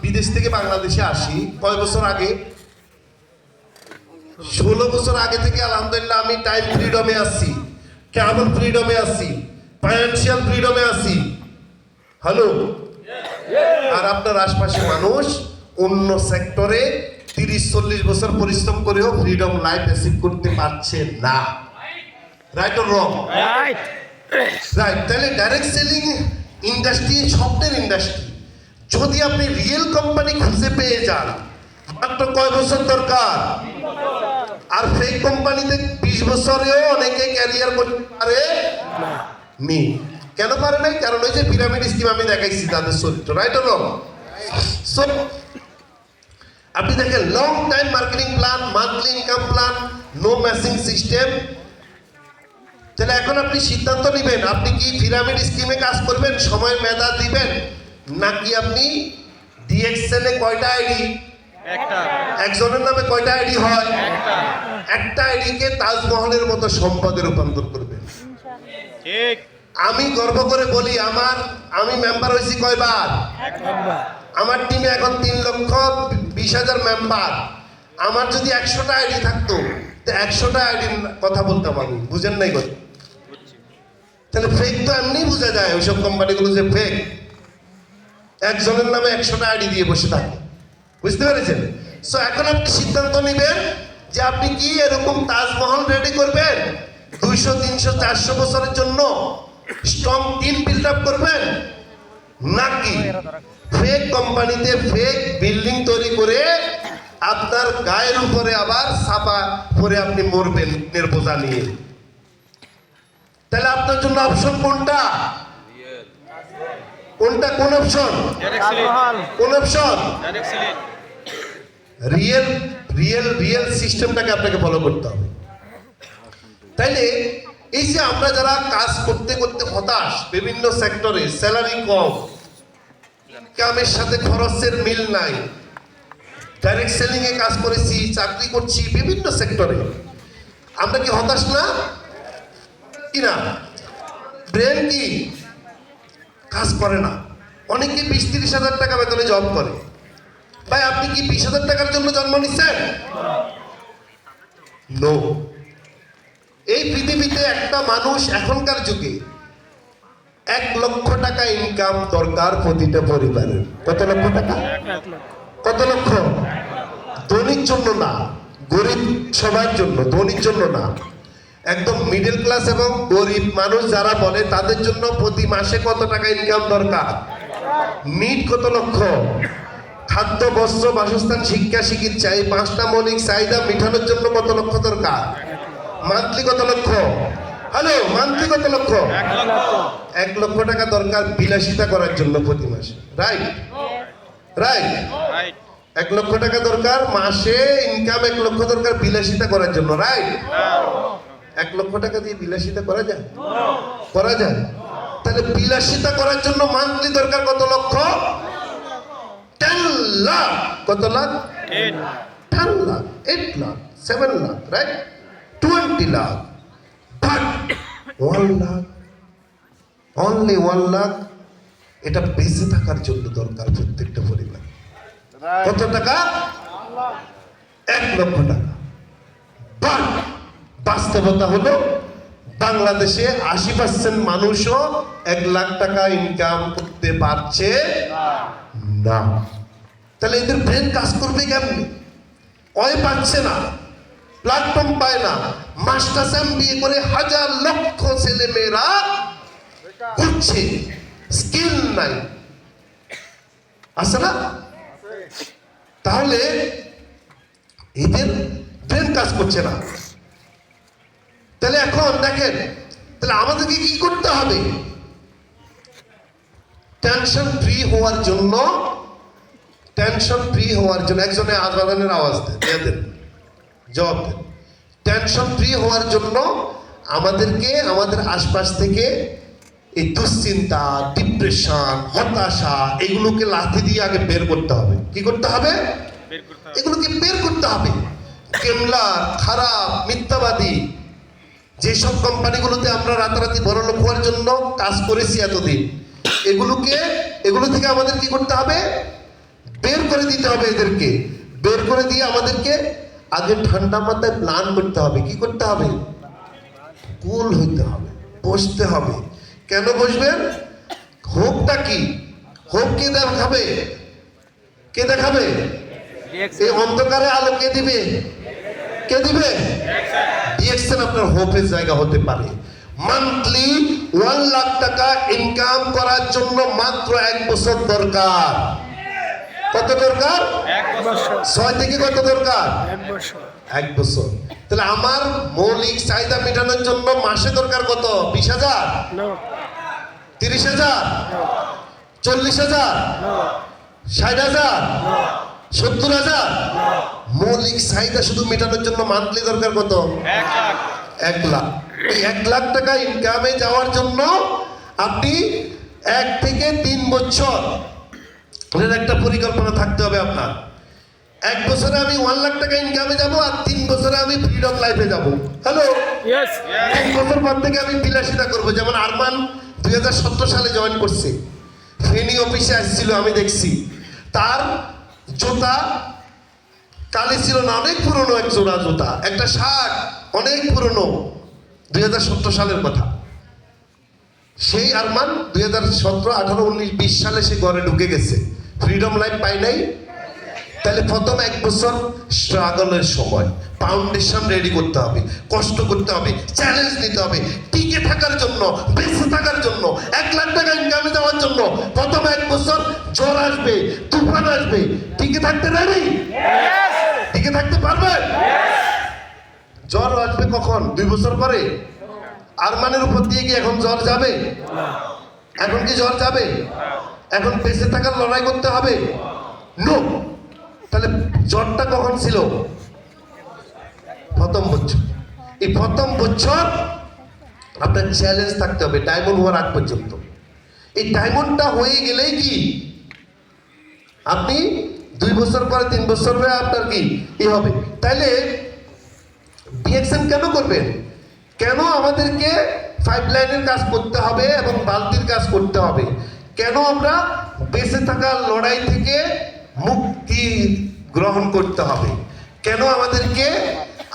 বিদেশ থেকে বাংলাদেশে আসি, কয় বছর আগে? 16 বছর আগে থেকে আলহামদুলিল্লাহ আমি টাইম ফ্রিডমে আছি, ট্রাভেল ফ্রিডমে আছি, ফাইন্যান্সিয়াল ফ্রিডমে আছি। হ্যালো? আর আপনার আশপাশে মানুষ অন্য সেক্টরে 30-40 বছর পরিশ্রম করেও ফ্রিডম লাইফ অ্যাচিভ করতে পারছে না। Right or wrong? Right. Right. তাহলে ডাইরেক্ট সেলিং ইন্ডাস্ট্রি স্বপ্নের ইন্ডাস্ট্রি। যদি আপনি রিয়েল কোম্পানি খুঁজে পেয়ে যান, মাত্র কয় বছর দরকার? আর ফেক কোম্পানিতে 20 বছরেও অনেকে ক্যারিয়ার করতে পারে নি। কেন পারে নাই? কারণ ওই যে পিরামিড স্কিম আমি দেখাইছি তাদের চরিত্র। Right or wrong? সো আপনি দেখেন long time marketing plan, monthly income plan, no matching system. তাহলে এখন আপনি সিদ্ধান্ত নেবেন, আপনি কি পিরামিড স্কিমে কাজ করবেন, সময় মেধা দিবেন, নাকি আপনি ডিএক্সএন এ কয়টা আইডি? একটা। একজনের নামে কয়টা আইডি হয়? একটা। একটা আইডিকে তাজমহলের মতো সম্পদে রূপান্তর করবেন। ঠিক। আমি গর্ব করে বলি, আমি মেম্বার হয়েছি কয়বার? একবার। আমার টিমে এখন 3,20,000 মেম্বার। আমার যদি 100টা আইডি থাকতো, তো 100টা আইডির কথা বলতাম আমি। বুঝেন নাই কথা? তাহলে ফেক তো এমনি বোঝা যায়, ওইসব কোম্পানিগুলো যে ফেক। একজনের নামে 100টা আইডি দিয়ে বসে থাকে। বুঝতে পেরেছেন? সো এখন আপনি সিদ্ধান্ত নেবেন যে আপনি কি এরকম তাজমহল রেডি করবেন 200, 300, 400 বছরের জন্য, স্ট্রং টিম বিল্ড আপ করবেন, নাকি ফেক কোম্পানিতে ফেক বিল্ডিং তৈরি করে আপনার গায়ের উপরে আবার ছাপা পরে আপনি মরবেন এর বোঝা নিয়ে। তাহলে আপনার জন্য অপশন কোনটা? কোন অপশন? Direct selling. তাজমহল। কোন অপশন? Direct selling. রিয়েল সিস্টেমটাকে আপনাকে ফলো করতে হবে। তাইলে এই যে আমরা যারা কাজ করতে করতে হতাশ, বিভিন্ন সেক্টরে স্যালারি কম, ইনকামের সাথে খরচের মিল নাই, ডাইরেক্ট সেলিং এ কাজ করেছি, চাকরি করছি বিভিন্ন সেক্টরে, আমরা কি হতাশ না? কি না? ব্রেন কি কাজ করে না? অনেকে 20-30 হাজার টাকা বেতনে জব করে। ভাই আপনি কি 20,000 টাকার জন্য জন্ম নিচ্ছেন? নো। এই পৃথিবীতে একটা মানুষ এখনকার যুগে 1 লক্ষ টাকা ইনকাম দরকার প্রতিটা পরিবারের। কত লক্ষ টাকা? কত লক্ষ? ধনীর জন্য না, গরিব সবার জন্য, ধনীর জন্য না। একদম মিডল ক্লাস এবং গরিব মানুষ যারা বলে তাদের জন্য প্রতি মাসে কত টাকা ইনকাম দরকার? নিট কত লক্ষ? খাদ্য, বস্ত্র, বাসস্থান, শিক্ষা, চিকিৎসা, এই 5টা মৌলিক চাহিদা মেটানোর জন্য কত লক্ষ দরকার? মান্থলি কত লক্ষ? হ্যালো, মান্থলি কত লক্ষ? 1 লক্ষ। 1 লক্ষ টাকা দরকার বিলাসিতা করার জন্য প্রতি মাসে। রাইট? রাইট। রাইট। 1 লক্ষ টাকা দরকার মাসে ইনকাম, 1 লক্ষ দরকার বিলাসিতা করার জন্য। রাইট? 1 লক্ষ টাকা দিয়ে বিলাসিতা করা যায়? করা যায়? তাহলে তাহলে বিলাসিতা করার জন্য মান্থলি দরকার কত লক্ষ? 10 লাখ। কত lakh? 10 lakh, 8 lakh, 7 lakh, right? 20 lakh. But 1 lakh, only 1 lakh, এটা বেঁচে থাকার জন্য দরকার প্রত্যেকটা পরিবার। কত টাকা? 1 লক্ষ টাকা। বাট বাস্তবতা হলো বাংলাদেশে 80% মানুষও 1 লাখ টাকা ইনকাম করতে পারছে না। তাহলে এদের ব্রেন কাজ করবে কেমনি? ওই পাচ্ছে না, প্ল্যাটফর্ম পায় না, মাস্টার্স এমবিএ করে হাজার লক্ষ ছেলে মেয়েরা ঘুরছে, স্কিল নাই, আছে না? তাহলে এদের ব্রেন কাজ করছে না। তাহলে এখন দেখেন, তাহলে আমাদেরকে কি করতে হবে? টেনশন ফ্রি হওয়ার জন্য, টেনশন ফ্রি হওয়ার জন্য একজনে আজানের আওয়াজ দেন, জবাব দেন। টেনশন ফ্রি হওয়ার জন্য আমাদেরকে আমাদের আশপাশ থেকে এই দুশ্চিন্তা, ডিপ্রেশন, হতাশা এগুলোকে লাথি দিয়ে আগে বের করতে হবে। কি করতে হবে? এগুলোকে বের করতে হবে। কেমলা, খারাপ, মিথ্যাবাদী যেসব কোম্পানিগুলোতে আমরা রাতারাতি বড়লোক হওয়ার জন্য কাজ করেছি এতদিন, এগুলো থেকে আমাদের কি করতে হবে? বের করে দিতে হবে। এদেরকে বের করে দিয়ে আমাদেরকে আগে ঠান্ডা মাথায় প্ল্যান করতে হবে। কি করতে হবে? কুল হইতে হবে, বসতে হবে। কেন বসবেন? হোপটা কি? হোপ কে দেখাবে? কে দেখাবে? এই অন্ধকারে আলো কে দিবে? কে দিবে? ডিএক্সএন আপনার হোপের জায়গা হতে পারে। মান্থলি 1 লাখ টাকা ইনকাম করার জন্য মাত্র 1 বছর দরকার। কত দরকার? 6 থেকে কত দরকার? 1 বছর। তাহলে আমার মৌলিক চাহিদা মেটানোর জন্য মাসে দরকার কত? 20,000, 30,000, 40,000, 60,000, 70,000? মৌলিক চাহিদা শুধু মেটানোর জন্য মান্থলি দরকার কত? 1 লাখ। এই 1 লাখ টাকা ইনকামে যাওয়ার জন্য আপনি 1 থেকে 3 বছর একটা পরিকল্পনা থাকতে হবে আপনার। 1 বছরে আমি 1 লাখ টাকা ইনকামে যাব, আর 3 বছরে আমি ফ্রিডম লাইফে যাব। হ্যালো, 3 বছর পর থেকে আমি বিলাসিতা করবো। যেমন আরমান 2017 সালে জয়েন করছে, ফেনী অফিসে আসছিল, আমি দেখছি তার জুতা কালি ছিল না, অনেক পুরনো এক জোড়া জুতা, একটা শার্ট অনেক পুরনো, 2017 সালের কথা। সেই আরমান 2017, 18, 19, 20 সালে সে ঘরে ঢুকে গেছে, ফ্রিডম লাইফ পাই নাই। তাহলে প্রথম 1 বছর স্ট্রাগলের সময়, ফাউন্ডেশন রেডি করতে হবে, কষ্ট করতে হবে, চ্যালেঞ্জ নিতে হবে, টিকে থাকার জন্য, বেঁচে থাকার জন্য, 1 লাখ টাকা ইনকামে যাওয়ার জন্য প্রথম 1 বছর জ্বর আসবে, তুফান আসবে, টিকে থাকতে রেডি? টিকে থাকতে পারবেন? জ্বর আসবে কখন? 2 বছর পরে। আরমানের উপর দিয়ে কি এখন জ্বর যাবে? এখন কি জ্বর যাবে? এখন বেঁচে থাকার লড়াই করতে হবে? নো। তাহলে জ্বরটা কখন ছিল? প্রথম বছর। এই প্রথম বছর আপনার চ্যালেঞ্জ থাকতে হবে ডায়মন্ড হওয়ার আগ পর্যন্ত। এই ডায়মন্ডটা হয়ে গেলেই কি আপনি 2 বছর পরে, 3 বছর পরে আপনার কি হবে? তাইলে ডিএক্সএন কেন করবেন? কেন আমাদেরকে 5 লাইনের কাজ করতে হবে এবং বালতির কাজ করতে হবে? কেন আমরা বেঁচে থাকার লড়াই থেকে মুক্তি গ্রহণ করতে হবে? কেন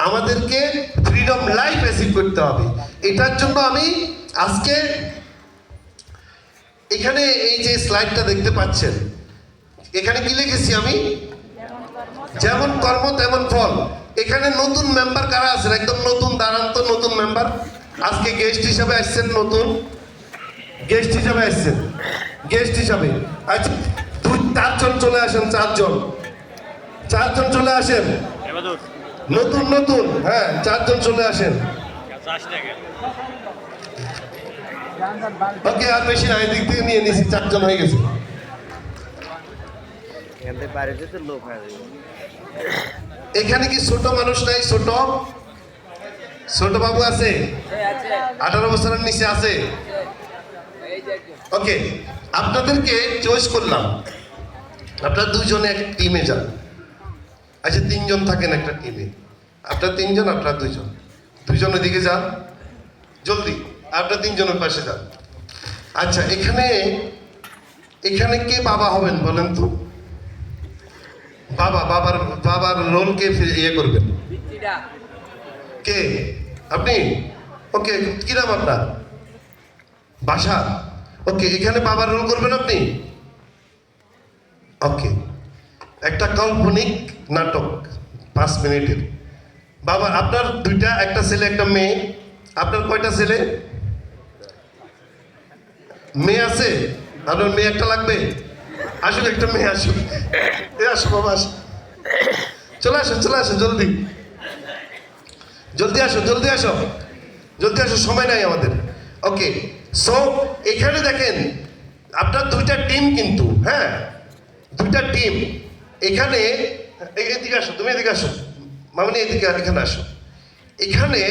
আমাদেরকে ফ্রিডম লাইফ অ্যাচিভ করতে হবে? এটার জন্য আমি আজকে এখানে এই যে স্লাইডটা দেখতে পাচ্ছেন, এখানে কি লিখেছি আমি? যেমন কর্ম তেমন ফল। এখানে নতুন মেম্বার কারা আছেন? একদম নতুন, দাঁড়ান তো, নতুন মেম্বার আজকে গেস্ট হিসাবে আসছেন, নতুন গেস্ট হিসাবে আসছেন, গেস্ট হিসাবে। আচ্ছা, 4জন চলে আসেন, 4জন চলে আসেন, নতুন, হ্যাঁ 4জন চলে আসেন। ওকে, আর বেশি না, এদিক থেকে নিয়ে নিয়েছি, 4জন হয়ে গেছে। এখানে কি ছোট মানুষ নাই? ছোট বাবু আছে? 18 বছরের নিচে আছে? ওকে, আপনাদেরকে চয়েস করলাম, আপনারা দুজনে এক টিমে যান। আচ্ছা, 3 জন থাকেন একটা টিমে, আপনারা 3 জন, আপনারা 2 জন, 2 জন ওদিকে যান জলদি, আপনারা 3 জনের পাশে যান। আচ্ছা, এখানে এখানে কে বাবা হবেন বলেন তো? বাবার রোল কে ইয়ে করবেন? কে? আপনি? ওকে, কি নাম আপনার? বাসা। ওকে, এখানে বাবার রোল করবেন আপনি। ওকে, একটা কাল্পনিক নাটক 5 মিনিটের। বাবা, আপনার 2টা, একটা ছেলে একটা মেয়ে। আপনার কয়টা ছেলে? মেয়ে আছে? আপনার মেয়ে একটা লাগবে? আসুন, একটা মেয়ে আসুন। আসো বাবা, আসো, চলে আসো, চলে আসো, জলদি জলদি আসো, জলদি আসো, জলদি আসো, সময় নাই আমাদের। ওকে, সো এখানে দেখেন আপনার 2টা টিম কিন্তু, হ্যাঁ 2টা টিম। এখানে এদিকে আসো, তুমি এদিকে আসো, মামনি এদিকে, এখানে আসো। এখানে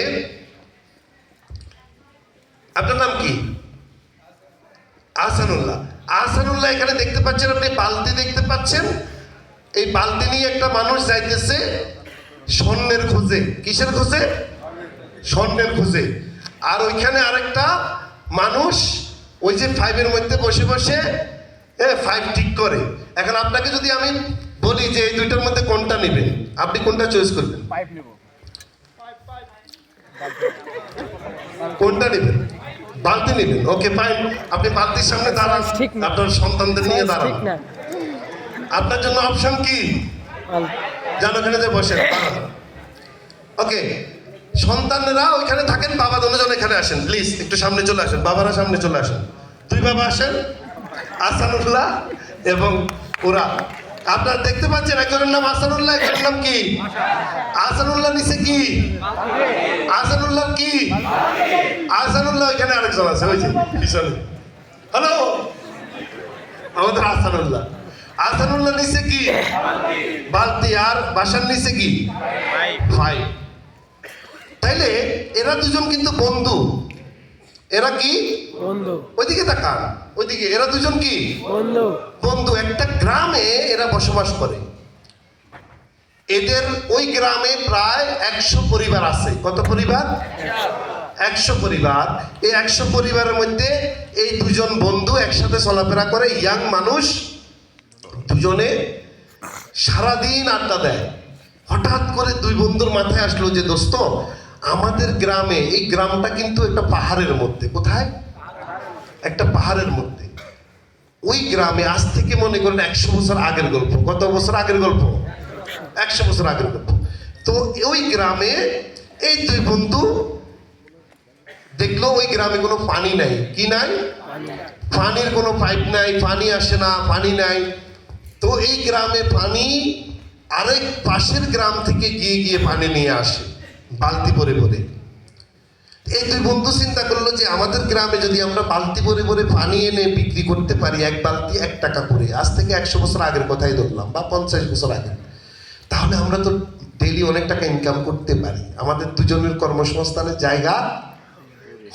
আপনার নাম কি? আহসানুল্লাহ। আহসানুল্লাহ, এখানে দেখতে পাচ্ছেন আপনি বালতি দেখতে পাচ্ছেন। এই বালতি নিয়ে একটা মানুষ যাইতেছে স্বর্ণের খোঁজে। কিসের খোঁজে? স্বর্ণের খোঁজে। আর ওইখানে আরেকটা মানুষ ওই যে 5-এর মধ্যে বসে বসে 5 ঠিক করে। এখন আপনাকে যদি আমি বলি যে এই 2টার মধ্যে কোনটা নেবেন, আপনি কোনটা চয়েস করবেন? কোনটা নেবেন? বালতি নেবেন। ওকে, ফাইন, আপনি বালতির সামনে দাঁড়ান, আপনার সন্তানদের নিয়ে দাঁড়ান। আপনার জন্য অপশন কি জানো? ওখানে যে বসেন। ওকে, সন্তানরা ওইখানে থাকেন, বাবা দুজন এখানে আসেন, প্লিজ একটু সামনে চলে আসেন, বাবারা সামনে চলে আসেন। 2 বাবা আসেন, আহসানুল্লাহ এবং ওরা। আপনারা দেখতে পাচ্ছেন একজনের নাম আহসানুল্লাহ, একজনের নাম কি? আহসানুল্লাহ নিচে কি? আহসানুল্লাহ কি? আহসানুল্লাহ, ওইখানে আরেকজন আছে, ওই যে পিছনে। হ্যালো, আমাদের আহসানুল্লাহ। আহসানুল্লাহ নিচে কি? বালতি। আর বাসার নিচে কি? 5। তাইলে এরা 2জন কিন্তু বন্ধু। এরা কি বন্ধু? ওইদিকে তাকান, ওইদিকে। এরা 2জন কি বন্ধু? বন্ধু। একটা গ্রামে এরা বসবাস করে। এদের ওই গ্রামে প্রায় 100 পরিবার আছে। কত পরিবার? 100 পরিবার। এই 100 পরিবারের মধ্যে এই 2জন বন্ধু একসাথে চলাফেরা করে। ইয়াং মানুষ, 2জনে সারাদিন আড্ডা দেয়। হঠাৎ করে 2 বন্ধুর মাথায় আসলো যে দোস্ত, আমাদের গ্রামে, এই গ্রামটা কিন্তু একটা পাহাড়ের মধ্যে। কোথায়? একটা পাহাড়ের মধ্যে। ওই গ্রামে আজ থেকে মনে করেন 100 বছর আগের গল্প। কত বছর আগের গল্প? 100 বছর আগের গল্প। তো ওই গ্রামে এই 2 বন্ধু দেখলো ওই গ্রামে কোনো পানি নাই। কি নাই? পানির কোনো পাইপ নাই, পানি আসে না, পানি নাই। তো এই গ্রামে পানি আরেক পাশের গ্রাম থেকে গিয়ে গিয়ে পানি নিয়ে আসে বালতি ভরে ভরে। এই 2 বন্ধু চিন্তা করলো যে আমাদের গ্রামে যদি আমরা বালতি ভরে ভরে পানি এনে বিক্রি করতে পারি, 1 বালতি 1 টাকা করে, আজ থেকে 100 বছর আগের কথাই ধরলাম, বা 50 বছর আগে, তাহলে আমরা তো ডেইলি অনেক টাকা ইনকাম করতে পারি। আমাদের 2জনের কর্মসংস্থানের জায়গা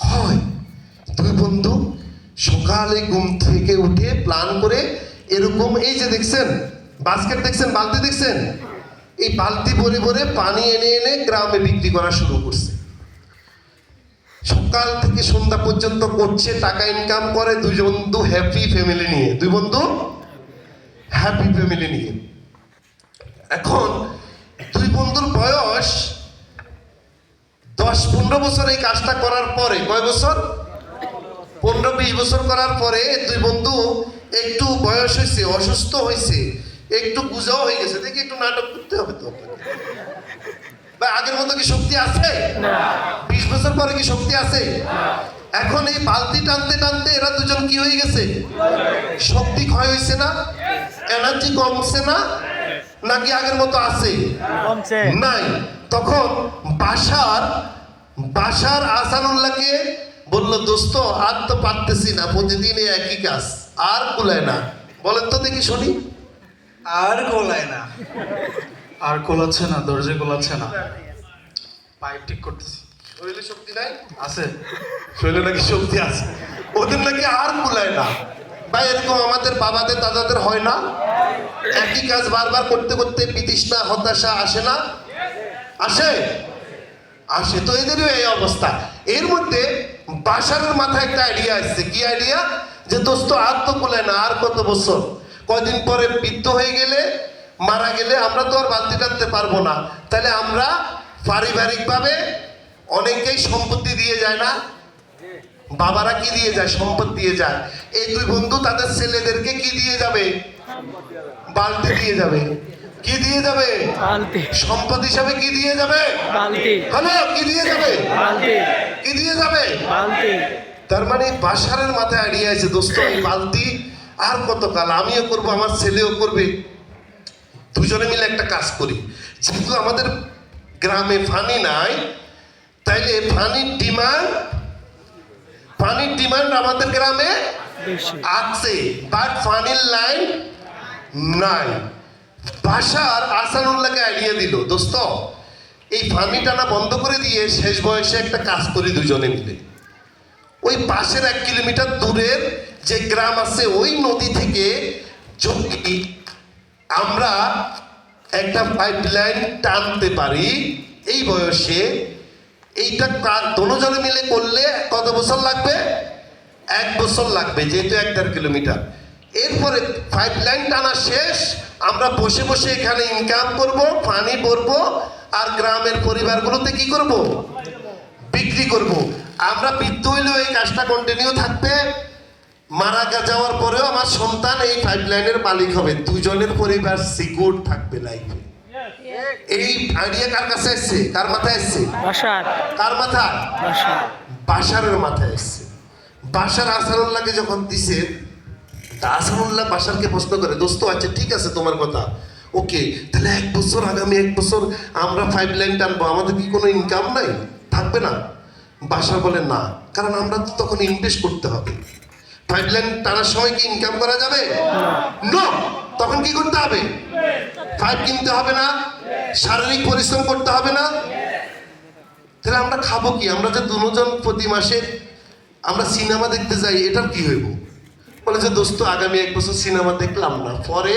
হয়। 2 বন্ধু সকালে ঘুম থেকে উঠে প্ল্যান করে এরকম, এই যে দেখছেন বাস্কেট দেখছেন, বালতি দেখছেন, এই বালতি ভরে ভরে পানি এনে এনে গ্রামে বিক্রি করা শুরু করছে। সকাল থেকে সন্ধ্যা পর্যন্ত করছে, টাকা ইনকাম করে। 2 বন্ধু হ্যাপি ফ্যামিলি নিয়ে, 2 বন্ধু হ্যাপি ফ্যামিলি নিয়ে। এখন 2 বন্ধুর বয়স 10-15 বছর এই কাজটা করার পরে, কয় বছর? 15-20 বছর করার পরে 2 বন্ধু একটু বয়স হয়েছে, অসুস্থ হয়েছে, একটু গুজাও হয়ে গেছে। দেখি একটু নাটক করতে হবে তো বা আগের মতো কি শক্তি আছে? 20 বছর পরে কি শক্তি আছে? এখন এই বালতি টানতে টানতে এরা 2জন কি হয়ে গেছে? শক্তি ক্ষয় হয়েছে না? এনার্জি কমছে না? নাকি আগের মতো আছে? কমছে নাই। তখন বাসার আহসানুল্লাহকে বলল, দোস্ত আর তো পারতেছি না, প্রতিদিন একই কাজ, আর কুলায় না। বলেন তো দেখি শুনি। আর কোলায় না, আর কোলাচ্ছে না, দরজা কোলাচ্ছে না, পাইপ ঠিক করতেছি। শরীরে শক্তি নাই? আছে, শরীরে নাকি শক্তি আছে? ওদের নাকি আর কুলায় না। ভাই এরকম আমাদের বাবাদের দাদাদের হয় না? একই কাজ বারবার করতে করতে বিতৃষ্ণা হতাশা আসে না? আসে আসে তো এদেরও এই অবস্থা। এর মধ্যে বাশারের মাথায় একটা আইডিয়া আসছে। কি আইডিয়া? যে দোস্ত আর তো কুলায় না, আর কত বছর, কয়দিন পরে বৃদ্ধ হয়ে গেলে, মারা গেলে আমরা তো আর বালতি টানতে পারবো না, তাহলে আমরা পারিবারিকভাবে অনেকেই সম্পত্তি দিয়ে যায় না? বাবারা কি দিয়ে যায়? সম্পদ দিয়ে যায়। এই দুই বন্ধু তাদের ছেলেদেরকে কি দিয়ে যাবে? বালতি দিয়ে যাবে। কি দিয়ে যাবে? বালতি। সম্পদ হিসাবে কি দিয়ে যাবে? বালতি। হ্যালো, কি দিয়ে যাবে? বালতি। কি দিয়ে যাবে? বালতি। তার মানে বাশারের মাথায় আইডিয়া আছে, দোস্ত এই বালতি আর কতকাল, আমিও করব, আমার ছেলেও করবে, দুজনে মিলে একটা কাজ করি। যেহেতু আমাদের গ্রামে পানি নাই, তাইলে পানির ডিমান্ড আমাদের গ্রামে বেশি। আছে, বাট পানির লাইন নাই। বাশার আসানুল্লাহকে আইডিয়া দিল, দোস্ত এই পানি টানা বন্ধ করে দিয়ে শেষ বয়সে একটা কাজ করি দুজনে মিলে। ওই পাশের 1 কিলোমিটার দূরের যে গ্রাম আছে ওই নদী থেকে যদি আমরা একটা পাইপলাইন টানতে পারি এই বয়সে, এইটা কার দুজনে মিলে করলে কত বছর লাগবে? 1 বছর লাগবে, যেহেতু 1.5 কিলোমিটার। এরপরে পাইপলাইন টানা শেষ, আমরা বসে বসে এখানে ইনকাম করব, পানি ভরবো, আর গ্রামের পরিবারগুলোতে কি করব? বিক্রি করব। আমরা বৃদ্ধ হইলেও এই কাজটা কন্টিনিউ থাকবে, মারা যাওয়ার পরেও আমার সন্তান এই পাইপলাইনের মালিক হবে, দুজনের পরিবার সিকিউর থাকবে লাইফে। এই আইডিয়া কার কাছে আসছে? কার মাথায় আসছে? বাশার। কার মাথা? বাশার। বাশারের মাথায় আসছে। বাশার আসানুল্লাহকে যখন দিছে, তা আসানুল্লাহ বাশারকে প্রশ্ন করে, দোস্ত আচ্ছা ঠিক আছে তোমার কথা, ওকে, তাহলে 1 বছর, আগামী 1 বছর আমরা পাইপলাইন টানবো, আমাদের কি কোনো ইনকাম নাই? থাকবে না? বাশার বলে না, কারণ আমরা তো তখন ইনভেস্ট করতে হবে। পাইপলাইন টানার সময় কি ইনকাম করা যাবে? না। তখন কি করতে হবে? পাইপ কিনতে হবে না, শারীরিক পরিশ্রম করতে হবে না। তাহলে আমরা খাবো কি? আমরা যে দুজন প্রতি মাসে আমরা সিনেমা দেখতে যাই, এটার কি হইব? বলে যে দোস্ত আগামী 1 বছর সিনেমা দেখলাম না, পরে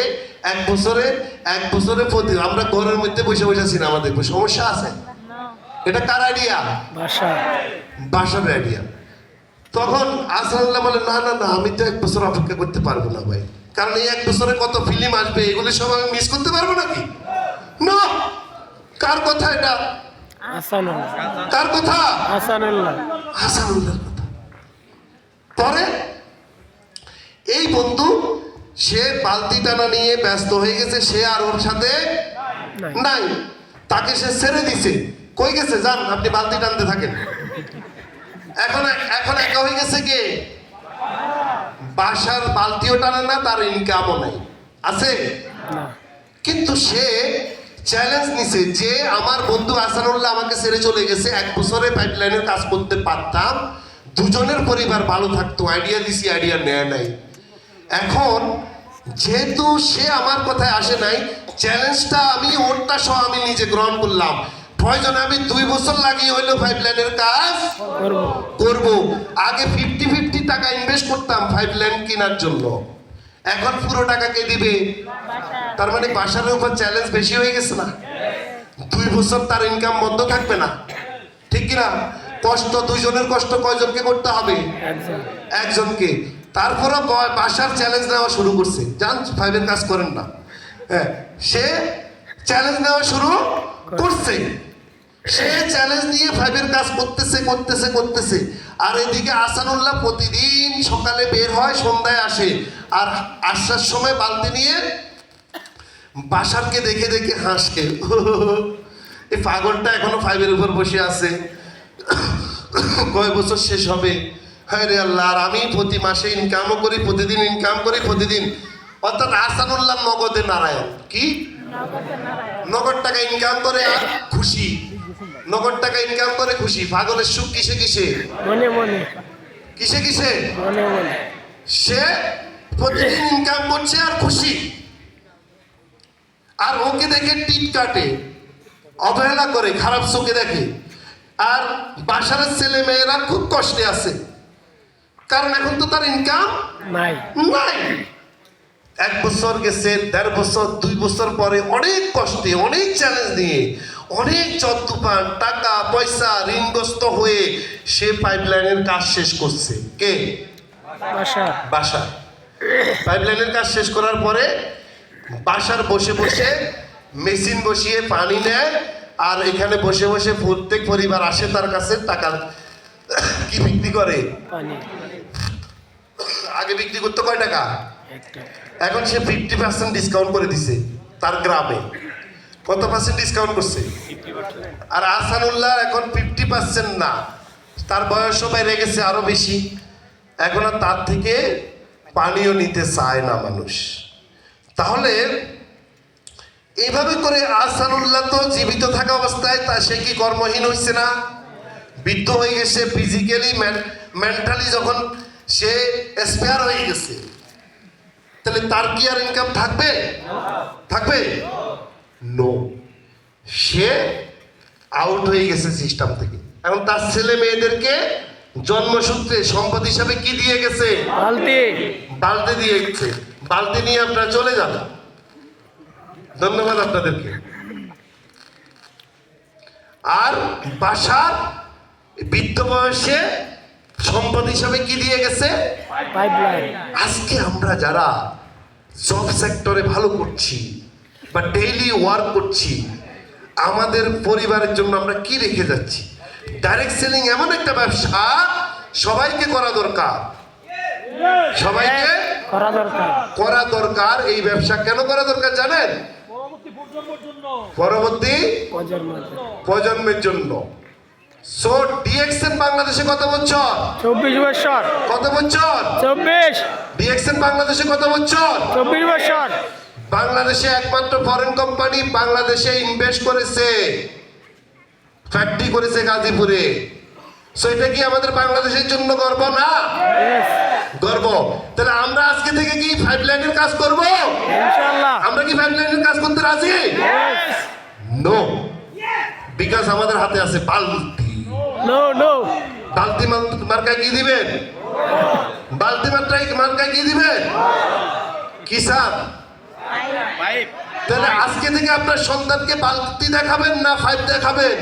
1 বছরে প্রতি আমরা ঘরের মধ্যে বসে বসে সিনেমা দেখবো, সমস্যা আছে? এটা কার আইডিয়া? বাশার। বাশার আইডিয়া। তখন আসানুল্লাহ বলে না না না, আমি তো 1 বছর অপেক্ষা করতে পারবো না ভাই, কারণ এই 1 বছরে কত ফিল্ম আসবে, এগুলি সব আমি মিস করতে পারবো নাকি? না। কার কথা এটা? আসানুল্লাহ। কার কথা? আসানুল্লাহ। হাসানুল্লাহর কথা। পরে এই বন্ধু সে বালতি টানা নিয়ে ব্যস্ত হয়ে গেছে, সে আর ওর সাথে নাই, তাকে সে ছেড়ে দিছে। কই গেছে? যান আপনি বালতি টানতে থাকেন। এখন একা হয়ে গেছে কে? বাসার বালতিও টানে না, তার ইনকামও নাই, আছে? না। কিন্তু সে চ্যালেঞ্জ নিছে যে আমার বন্ধু আসানুল্লাহ আমাকে ছেড়ে চলে গেছে, 1 বছরে পাইপলাইনের কাজ করতে পারতাম, দুজনের পরিবার ভালো থাকতো। আইডিয়া দিছি, আইডিয়া নেয় নাই। এখন যেহেতু সে আমার কথায় আসে নাই, চ্যালেঞ্জটা আমি ওরটা সহ আমি নিজে গ্রহণ করলাম। প্রয়োজনে আমি 2 বছর লাগিয়ে হইলেও পাইপলাইনের কাজ করব। আগে 50-50 টাকা ইনভেস্ট করতাম পাইপলাইন কেনার জন্য, এখন পুরো টাকা কে দিবে? তার মানে বাসারের উপর চ্যালেঞ্জ বেশি হয়ে গেছে না? 2 বছর তার ইনকাম বন্ধ থাকবে না, ঠিক কিনা? কষ্ট, দুইজনের কষ্ট কয়জনকে করতে হবে? একজনকে। তারপরে বাসার চ্যালেঞ্জ নেওয়া শুরু করছে, জান 5-এর কাজ করেন না। হ্যাঁ, সে চ্যালেঞ্জ নেওয়া শুরু করছে। সে চ্যালেঞ্জ নিয়ে 5-এর কাজ করতেছে। আর এদিকে আসানুল্লাহ প্রতিদিন সকালে বের হয়, সন্ধ্যায় আসে, আর আসার সময় বালতি নিয়ে বাসারকে দেখে দেখে হাসে, এই পাগলটা এখনো 5-এর উপর বসে আছে, কয় বছর শেষ হবে? হায় রে আল্লাহ, আর আমি প্রতি মাসে ইনকামও করি, প্রতিদিন ইনকাম করি, প্রতিদিন। অর্থাৎ আসানুল্লাহ নগদে নারায়ণ। কি? নগদ টাকা ইনকাম করে আর খুশি, নগদ টাকা ইনকাম করে খুশি। পাগলের সুখ কিসে কিসে? মনে মনে। কিসে কিসে? মনে মনে। সে প্রতিদিন ইনকাম করছে আর খুশি, আর ওকে দেখে টিট কাটে, অবহেলা করে, খারাপ চোখে দেখে। আর বাসারের ছেলে মেয়েরা খুব কষ্টে আছে, কারণ এখন তো তার ইনকাম নাই নাই। 1 বছর গেছে, 1.5 বছর, 2 বছর পরে অনেক কষ্টে, অনেক চ্যালেঞ্জ নিয়ে, অনেক চতুপান, টাকা পয়সা ঋণগ্রস্ত হয়ে সে পাইপলাইনের কাজ শেষ করছে। কে? বাসা। পাইপলাইনের কাজ শেষ করার পরে বাসার বসে বসে মেশিন বসিয়ে পানি নেয়, আর এখানে বসে বসে প্রত্যেক পরিবার আসে তার কাছে টাকা কি বিক্রি করে। পানি আগে বিক্রি করতে কয় টাকা? 1 টাকা। এখন সে 50% ডিসকাউন্ট করে দিছে তার গ্রামে। কত পার্সেন্ট ডিসকাউন্ট করছে? আর আহসানুল্লাহ এখন 50% না, তার বয়সও বেড়ে গেছে আরো বেশি, এখন আর তার থেকে পানিও নিতে চায় না মানুষ। তাহলে এইভাবে করে আহসানুল্লাহ তো জীবিত থাকা অবস্থায় তা সে কি কর্মহীন হয়েছে না? বৃদ্ধ হয়ে গেছে, ফিজিক্যালি মেন্টালি যখন সে এক্সপায়ার হয়ে গেছে, তাহলে তার কি আর ইনকাম থাকবে? থাকবে? নো, সে আউট হয়ে গেছে সিস্টেম থেকে। এখন তার ছেলে মেয়েদেরকে জন্মসূত্রে সম্পদ হিসাবে কি দিয়ে গেছে? বালতি দিয়ে গেছে। বালতি নিয়ে আপনারা চলে যান। ধন্যবাদ আপনাদেরকে। আর বাসার বৃদ্ধ বয়সে সম্পদ হিসাবে কি দিয়ে গেছে? পাইপলাইন। আজকে আমরা যারা জব সেক্টরে ভালো করছি বা ডেইলি ওয়ার্ক করছি, আমাদের পরিবারের জন্য আমরা কি রেখে যাচ্ছি? ডাইরেক্ট সেলিং এমন একটা ব্যবসা সবাইকে করা দরকার, সবাইকে করা দরকার। এই ব্যবসা কেন করা দরকার জানেন? পরবর্তী প্রজন্মের জন্য। সো ডিএক্সএন বাংলাদেশে কত বছর? 24 বছর। কত বছর? 24। ডিএক্সএন বাংলাদেশে কত বছর? 24 বছর। বাংলাদেশে একমাত্র ফরেন কোম্পানি বাংলাদেশে ইনভেস্ট করেছে, ফ্যাক্টরি করেছে গাজীপুরে। সো এটা কি আমাদের বাংলাদেশের জন্য গর্ব না? গর্ব। তাহলে আমরা আজকে থেকে কি পাইপলাইনের কাজ করব? ইনশাআল্লাহ। আমরা কি পাইপলাইনের কাজ করতে রাজি? নো, বিকজ আমাদের হাতে আছে বালতি। নো। বালতি মার্কায় কি দিবেন? বালতি মার্কায় কি দিবেন? কি স্যার? পাইপ। তাহলে আজকে থেকে আপনার সন্তানকে বালতি দেখাবেন না পাইপ দেখাবেন?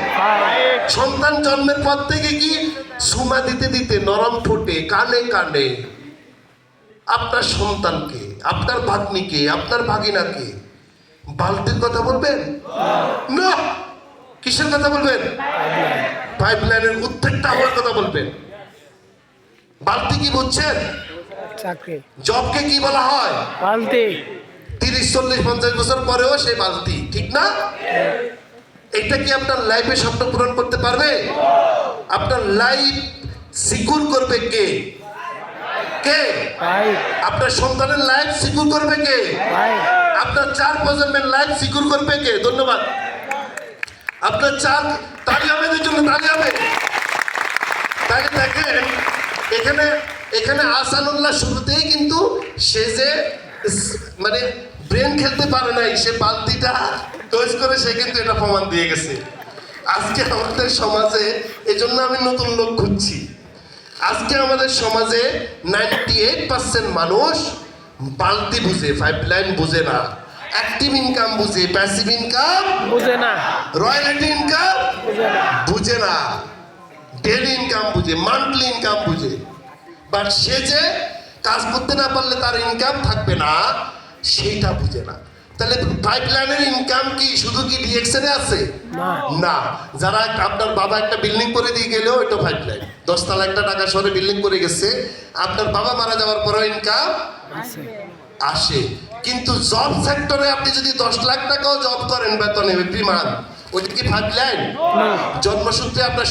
সন্তান জন্মের পর থেকে কি সুমা দিতে দিতে নরম ঠোঁটে কানে কানে আপনার সন্তানকে, আপনার ভাগ্নিকে, আপনার ভাগিনাকে বালতির কথা বলবেন না? কিসের কথা বলবেন? পাইপলাইনের উদ্যোগটা হওয়ার কথা বলবেন। বালতি কি বুঝছেন? চাকরি। জবকে কি বলা হয়? বালতি। 30, 40, 50 বছর পরেও সেই বালতি, ঠিক না? এটা কি আপনার লাইফে স্বপ্ন পূরণ করতে পারবে? আপনার লাইফ সিকিউর করবে কে? কে? আপনার সন্তানের লাইফ সিকিউর করবে কে? আপনার 4 প্রজন্মের লাইফ সিকিউর করবে কে? ধন্যবাদ। আপনার 4 তালি হবে, এদের জন্য তালি হবে। তাই দেখেন এখানে আহসানুল্লাহ শুরুতেই কিন্তু সে যে মানে ব্রেন খেলতে পারে নাই, সে বালতিটা তৈরি করে সে কিন্তু এটা প্রমাণ দিয়ে গেছে। আজকে আমাদের সমাজে, এজন্য আমি নতুন লোক খুঁজছি, আজকে আমাদের সমাজে 98% মানুষ বালতি বুঝে, পাইপলাইন বুঝে না। অ্যাক্টিভ ইনকাম বুঝে, প্যাসিভ ইনকাম বুঝে না, রয়্যালিটি ইনকাম বুঝে না, বুঝে না, ডেলি ইনকাম বুঝে, মান্থলি ইনকাম বুঝে। বাট সে যে কাজ করতে না পারলে তার ইনকাম থাকবে না, সেইটা বুঝে না। তাহলে পাইপলাইনের ইনকাম কি শুধু কি ডিএক্সএনে আছে? না। যারা আপনার বাবা একটা বিল্ডিং করে দিয়ে গেলেও ওইটা পাইপলাইন। 10 তলা একটা টাকা শহরে বিল্ডিং করে গেছে, আপনার বাবা মারা যাওয়ার পরেও ইনকাম আসে। কিন্তু জব সেক্টরে আপনি যদি 10 লাখ টাকাও জব করেন বেতনে এভরি মান্থ, ওইটা কি পাইপলাইন? জন্মসূত্রে আপনার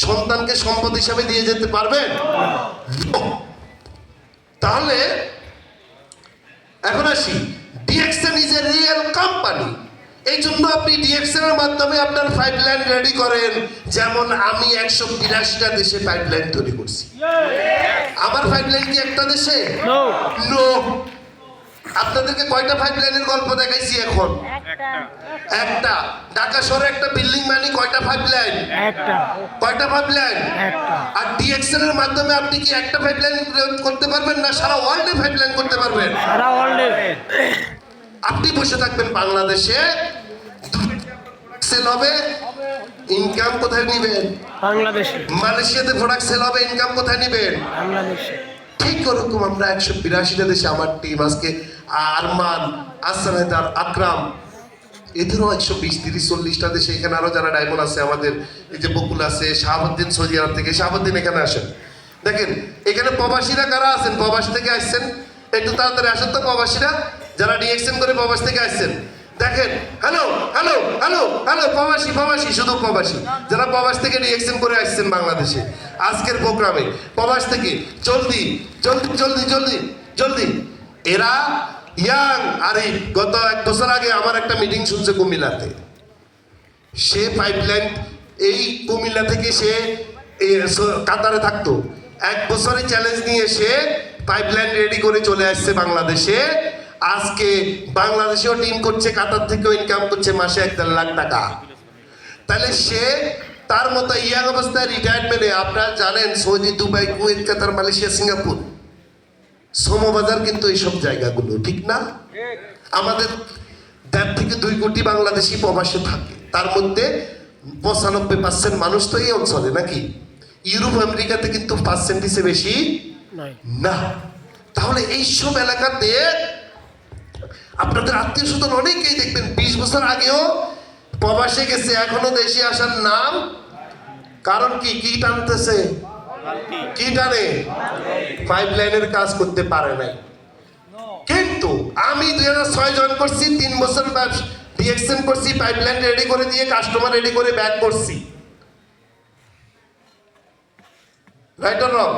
সন্তানকে সম্পদ হিসাবে দিয়ে যেতে পারবেন? তাহলে এখন আসি, DXN is a real company. এই জন্য আপনি ডিএক্সএন এর মাধ্যমে আপনার পাইপলাইন রেডি করেন। যেমন আমি 182টা দেশে পাইপলাইন তৈরি করছি। আমার পাইপলাইন কি একটা দেশে? নো। আপনাদেরকে কয়টা পাইপলাইনের গল্প দেখাইছি এখন? একটা। ঢাকা শহরে একটা বিল্ডিং মানে কয়টা পাইপলাইন? একটা কয়টা পাইপলাইন? একটা আর ডিএক্সএল এর মাধ্যমে আপনি কি একটা পাইপলাইন করতে পারবেন না সারা ওয়ার্ল্ডে পাইপলাইন করতে পারবেন? সারা ওয়ার্ল্ডে আপনি বসে থাকবেন বাংলাদেশে, সেল হবে, ইনকাম কোথায় নিবেন? বাংলাদেশে মালয়েশিয়াতে প্রোডাক্ট সেল হবে, ইনকাম কোথায় নিবেন? বাংলাদেশে ঠিক ওরকম আমরা 182টা দেশে আমার টিম আজকে আরমান, আসান হায়দার, আকরাম, এদেরও 120, 30, 40টা দেশে। এখানে আরো যারা ডায়মন্ড আছে আমাদের, এই যে বকুল আছে, শাহাবুদ্দিন সৌদি আরব থেকে। শাহাবুদ্দিন এখানে আসেন, দেখেন এখানে প্রবাসীরা কারা আছেন, প্রবাস থেকে আসছেন, একটু তাড়াতাড়ি আসেন তো প্রবাসীরা যারা ডিএক্সএন করে প্রবাস থেকে আসছেন। দেখেন, হ্যালো হ্যালো হ্যালো হ্যালো, প্রবাসী প্রবাসী, শুধু প্রবাসী যারা প্রবাস থেকে ডিএক্সএন করে আসছেন বাংলাদেশে আজকের প্রোগ্রামে, প্রবাস থেকে জলদি জলদি জলদি জলদি জলদি। এরা ইয়াং আরিফ গত 1 বছর আগে আমার একটা মিটিং শুনছে কুমিল্লাতে। সে পাইপলাইন এই কুমিল্লা থেকে সে কাতারে থাকতো, 1 বছরে চ্যালেঞ্জ নিয়ে সে পাইপলাইন রেডি করে চলে আসছে বাংলাদেশে। আজকে বাংলাদেশেও টিম করছে, কাতার থেকেও ইনকাম করছে মাসে 1-1.5 লাখ টাকা। তাহলে সে তার মতো ইয়াং অবস্থায় রিটায়ারমেন্টে, আপনারা জানেন সৌদি, দুবাই, কুয়েত, কাতার, মালয়েশিয়া, সিঙ্গাপুর, শ্রমবাজার কিন্তু এইসব জায়গাগুলো, ঠিক না? আমাদের 1.5 থেকে 2 কোটি বাংলাদেশি প্রবাসে থাকে, তার মধ্যে 95% মানুষ তো এই অঞ্চলে, নাকি? ইউরোপ আমেরিকাতে কিন্তু পার্সেন্টেজে বেশি নয় না। তাহলে এইসব এলাকাতে আপনাদের আত্মীয় স্বজন অনেকেই দেখবেন 20 বছর আগেও প্রবাসে গেছে, এখনো দেশে আসার নাম, কারণ কি কি টানতেছে, কি টানে? পাইপলাইনের কাজ করতে পারে নাই। কিন্তু আমি 2006 জয়েন করছি, 3 বছর ডিএক্সএন করছি, পাইপলাইন রেডি করে দিয়ে কাস্টমার রেডি করে ব্যাক করছি, রাইট অর রং?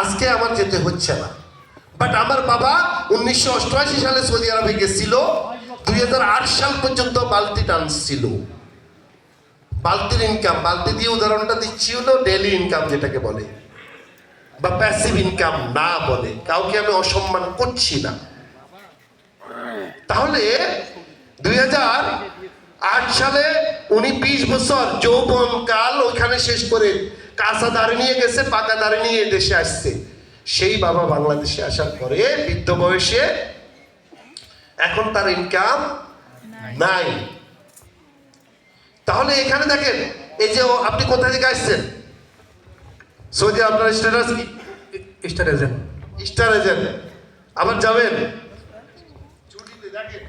আজকে আমার যেতে হচ্ছে না, বাট আমার বাবা 1988 সালে সৌদি আরবে গেছিল, 2008 সাল পর্যন্ত বালতি টানছিল। বালতির ইনকাম, বালতি দিয়ে উদাহরণটা দিচ্ছি হলো ডেইলি ইনকাম যেটাকে বলে, বা প্যাসিভ ইনকাম না বলে, কাউকে আমি অসম্মান করছি না। তাহলে 2008 সালে উনি 20 বছর যৌবন কাল ওইখানে শেষ করে কাঁচা দাঁড়ি নিয়ে গেছে, পাকা দাঁড়ি নিয়ে দেশে আসছে। সেই বাবা বাংলাদেশে আসার পরে বৃদ্ধ বয়সে এখন তার ইনকাম নাই। তাহলে এখানে দেখেন, এই যে আপনি কোথা থেকে আসছেন? সৌদি, আপনার স্ট্যাটাস কি? Star agent. Star agent. আবার যাবেন ছুটিতে। দেখেন,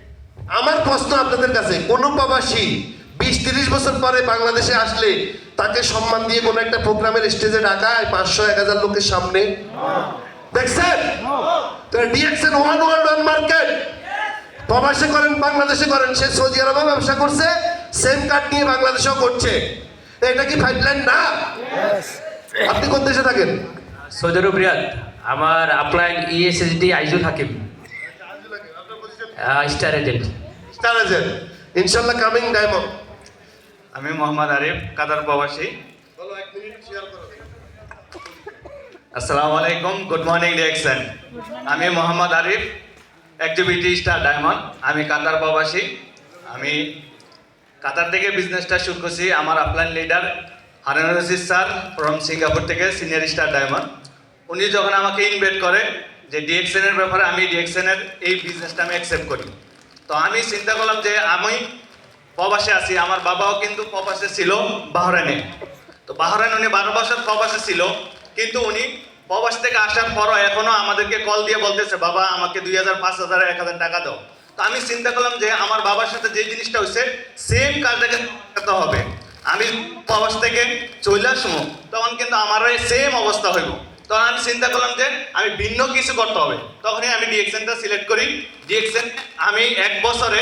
আমার প্রশ্ন আপনাদের কাছে, কোন প্রবাসী 20-30 বছর পরে বাংলাদেশে আসলে তাকে সম্মান দিয়ে কোনো একটা প্রোগ্রামের স্টেজে ডাকায় 500-1000 লোকের সামনে? দেখছেন? DXN one world one market, প্রবাসে করেন বাংলাদেশে করেন, সে সৌদি আরবে ব্যবসা করছে, সেম কার্ড নিয়ে বাংলাদেশেও করছে। এটা কি পাইপলাইন না? আপনি কোন দেশে থাকেন? সৌদি আরব রিয়াদ। আমার আপলাইন ইএসএসডি আইজুল হাকিম, স্টার এজেন্ট। স্টার এজেন্ট, ইনশাআল্লাহ কামিং ডায়মন্ড। আমি মোহাম্মদ আরিফ, কাতার প্রবাসী। বলো, 1 মিনিট শেয়ার করো। আসসালামু আলাইকুম, গুড মর্নিং ডিএক্সএন। আমি Mohammad Arif, activity star diamond. আমি কাতার প্রবাসী। আমি কাতার থেকে বিজনেসটা শুরু করছি। আমার upline leader Harun Rashid sir from Singapore থেকে, সিনিয়র স্টার ডায়মন্ড। উনি যখন আমাকে ইনভাইট করে যে ডিএক্সএন এর ব্যাপারে, আমি ডিএক্সএন এর এই বিজনেসটা আমি অ্যাকসেপ্ট করি। তো আমি চিন্তা করলাম যে আমি প্রবাসে আছি, আমার বাবাও কিন্তু প্রবাসে ছিল বাহরাইনে। তো বাহরাইন উনি 12 বছর প্রবাসে ছিল, কিন্তু উনি প্রবাস থেকে আসার পরও এখনো আমাদেরকে কল দিয়ে বলতেছে, বাবা আমাকে 2000, 5000, 1000 টাকা দাও। তো আমি চিন্তা করলাম যে আমার বাবার সাথে যে জিনিসটা হয়েছে সেম কাজটাকে করতে হবে। আমি প্রবাস থেকে চলে আসবো তখন কিন্তু আমার সেম অবস্থা হইব। তখন আমি চিন্তা করলাম যে আমি ভিন্ন কিছু করতে হবে। তখনই আমি ডিএক্সএনটা সিলেক্ট করি। ডিএক্সএন আমি 1 বছরে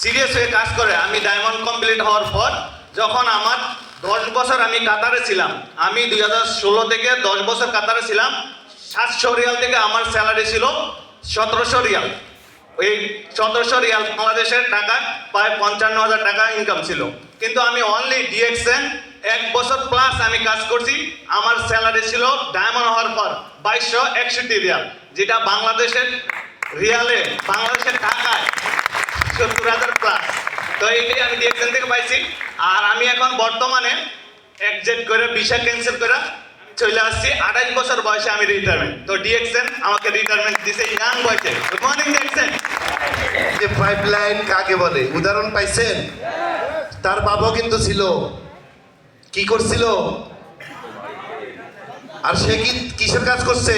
সিরিয়াস হয়ে কাজ করে আমি ডায়মন্ড কমপ্লিট হওয়ার পর, যখন আমার 10 বছর আমি কাতারে ছিলাম, আমি 2016 থেকে 10 বছর কাতারে ছিলাম, 700 রিয়াল থেকে আমার স্যালারি ছিল 1700 রিয়াল। ওই 1700 রিয়াল বাংলাদেশের টাকা প্রায় 55,000 টাকা ইনকাম ছিল। কিন্তু আমি অনলি ডিএক্সএন 1 বছর প্লাস আমি কাজ করছি, আমার স্যালারি ছিল ডায়মন্ড হওয়ার পর 2261 রিয়াল, যেটা বাংলাদেশের রিয়ালে, বাংলাদেশের টাকায় 70,000 প্লাস। তো এইটাই আমি ডিএক্সএন থেকে পাইছি। আর আমি এখন বর্তমানে এক্সিট করে ভিসা ক্যান্সেল করে চলে আসছি। 28 বছর বয়সে আমি রিটায়ারমেন্ট। তো ডিএক্সএন আমাকে রিটায়ারমেন্ট দিছে ইয়াং বয়সে। Good morning DXN. যে পাইপলাইন কাকে বলে উদাহরণ পাইছেন? তার বাবাও কিন্তু ছিল, কি করছিল? আর সে কি কিসের কাজ করছে?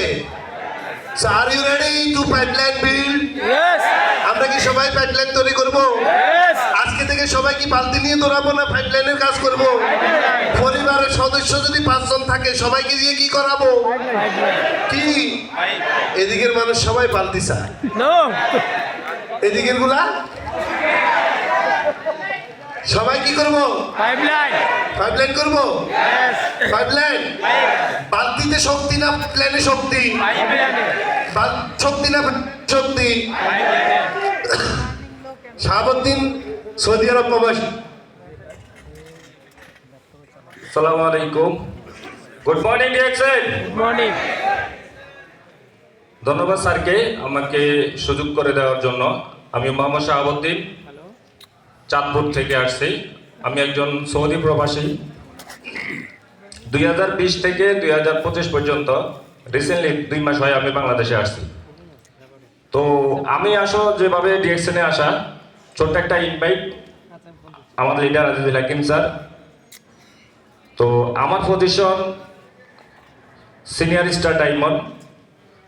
So are you ready to pipeline build? Yes. আমরা কি সবাই পাইপলাইন তৈরি করব? Yes. আজকে থেকে সবাই কি বালতি নিয়ে দৌড়াবো না পাইপলাইনের কাজ করব? পরিবারের সদস্য যদি 5 জন থাকে সবাইকে দিয়ে কি করাবো? কি এদিকের মানুষ সবাই বালতি চায়, No. এদিকের গুলা সবাই কি করব? Pipeline. পাইপলাইন করব। Yes. পাইপলাইন বালতিতে শক্তি না পাইপলাইনে শক্তি? Pipeline. শক্তি না শক্তি? শাহাবুদ্দিন সৌদি আরব প্রবাসী। সালামু আলাইকুম, good morning DXN. Good morning. ধন্যবাদ স্যারকে আমাকে সুযোগ করে দেওয়ার জন্য। আমি মোহাম্মদ শাহাবুদ্দিন, চাঁদপুর থেকে আসছি। আমি একজন সৌদি প্রবাসী। 2020 থেকে 2025 পর্যন্ত রিসেন্টলি 2 মাস হয় আমি বাংলাদেশে আসছি। তো আমি যেভাবে ডিএক্সএনে আসা, ছোট্ট একটা ইনভাইট আমাদের লিডার আজিজুল হাকিম স্যার। তো আমার পজিশন সিনিয়র স্টার ডায়মন্ড।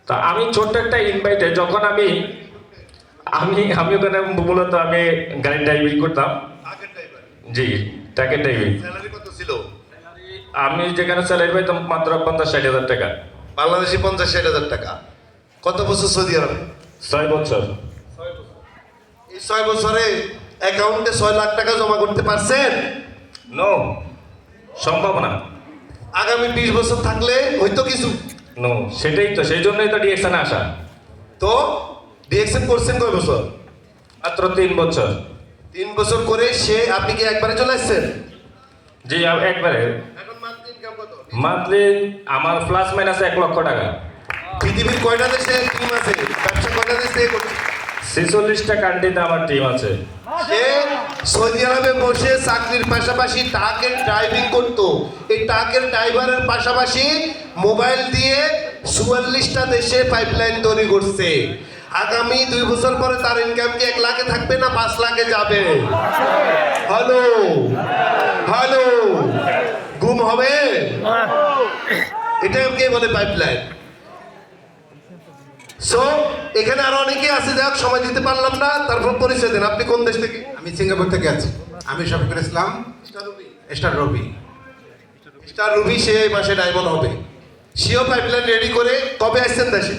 তা আমি ছোট্ট একটা ইনভাইটে যখন আমি ওখানে মূলত আমি গাড়ি ড্রাইভিং করতাম। জি, ট্রাকের ড্রাইভিং। স্যালারি কত ছিল? আমি যেখানে স্যালারি পাইতাম মাত্র 50-60 হাজার টাকা। বাংলাদেশি 50-60 হাজার টাকা। কত বছর সৌদি আরবে? 6 বছর। এই 6 বছরে অ্যাকাউন্টে 6 লাখ টাকা জমা করতে পারছেন? নো, সম্ভব না। আগামী 20 বছর থাকলে হয়তো কিছু। নো, সেটাই তো, সেই জন্যই তো ডিএক্সএনে আসা। তো ডিএক্সএন করছেন কয় বছর? মাত্র 3 বছর। 3 বছর করে আপনি কি একবারে চলে আসছেন? জি, একবারে। এখন মান্থলি ইনকাম কত? মান্থলি আমার প্লাস মাইনাস 1 লক্ষ টাকা। পৃথিবীর কয়টা দেশে টিম আছে? ব্যবসা কয়টা দেশ থেকে করছে? 46টা কান্ট্রিতে আমার টিম আছে। সে সৌদি আরবে বসে চাকরির পাশাপাশি ট্রাকের ড্রাইভিং করতো। এই ট্রাকের ড্রাইভারের পাশাপাশি মোবাইল দিয়ে 44টা দেশে পাইপলাইন তৈরি করছে। আগামী 2 বছর পরে তার ইনকাম কি 1 লাখে থাকবে না 5 লাখে যাবে? হ্যালো হ্যালো, গুম হবে? এটা কে বলে পাইপলাইন? সো এখানে আরো অনেকে আছে, যাক সময় দিতে পারলাম না। তারপর পরিচয় দেন, আপনি কোন দেশ থেকে? আমি সিঙ্গাপুর থেকে আছি। আমি শফিকুল ইসলাম, স্টার রবি। স্টার রুবি সে এই মাসে ডায়মন্ড হবে। সেও পাইপলাইন রেডি করে কবে আসছেন দেশে?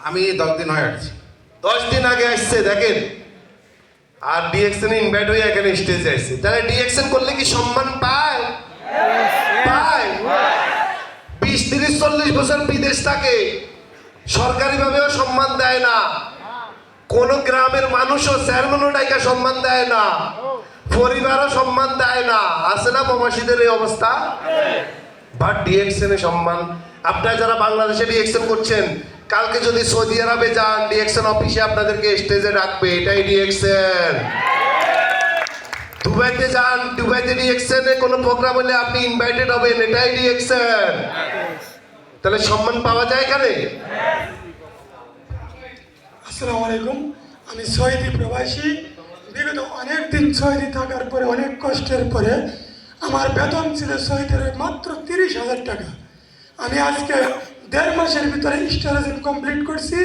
আমি 10 দিন হয়ে আসছি। 10 দিন আগে আসছে, দেখেন। আর ডিএক্সএন ইনভাইট হয়ে এখানে স্টেজে আসছে। তাহলে ডিএক্সএন করলে কি সম্মান পায়? পায়। 20-30-40 বছর বিদেশ থাকে, সরকারিভাবেও সম্মান দেয় না। কোন গ্রামের মানুষও চেয়ারম্যানও ডাইকা সম্মান দেয় না, পরিবারও সম্মান দেয় না। আছে না প্রবাসীদের এই অবস্থা? বাট ডিএক্সএন এ সম্মান। আপনারা যারা বাংলাদেশে ডিএক্সএন করছেন, কালকে যদি সৌদি আরবে যান, ডিএক্সএন অফিসে আপনাদেরকে স্টেজে ডাকবে। এটাই ডিএক্সএন। দুবাইতে যান, দুবাইতে ডিএক্সএন এ কোনো প্রোগ্রাম হলে আপনি ইনভাইটেড হবেন। এটাই ডিএক্সএন। তাহলে সম্মান পাওয়া যায় এখানে। আসসালামু আলাইকুম, আমি সৌদি প্রবাসী। বিগত অনেক দিন সৌদি থাকার পরে, অনেক কষ্টের পরে আমার বেতন ছিল সৌদির মাত্র 30,000 টাকা। আমি আজকে 1.5 মাসের ভিতরে স্টারেশন কমপ্লিট করছি।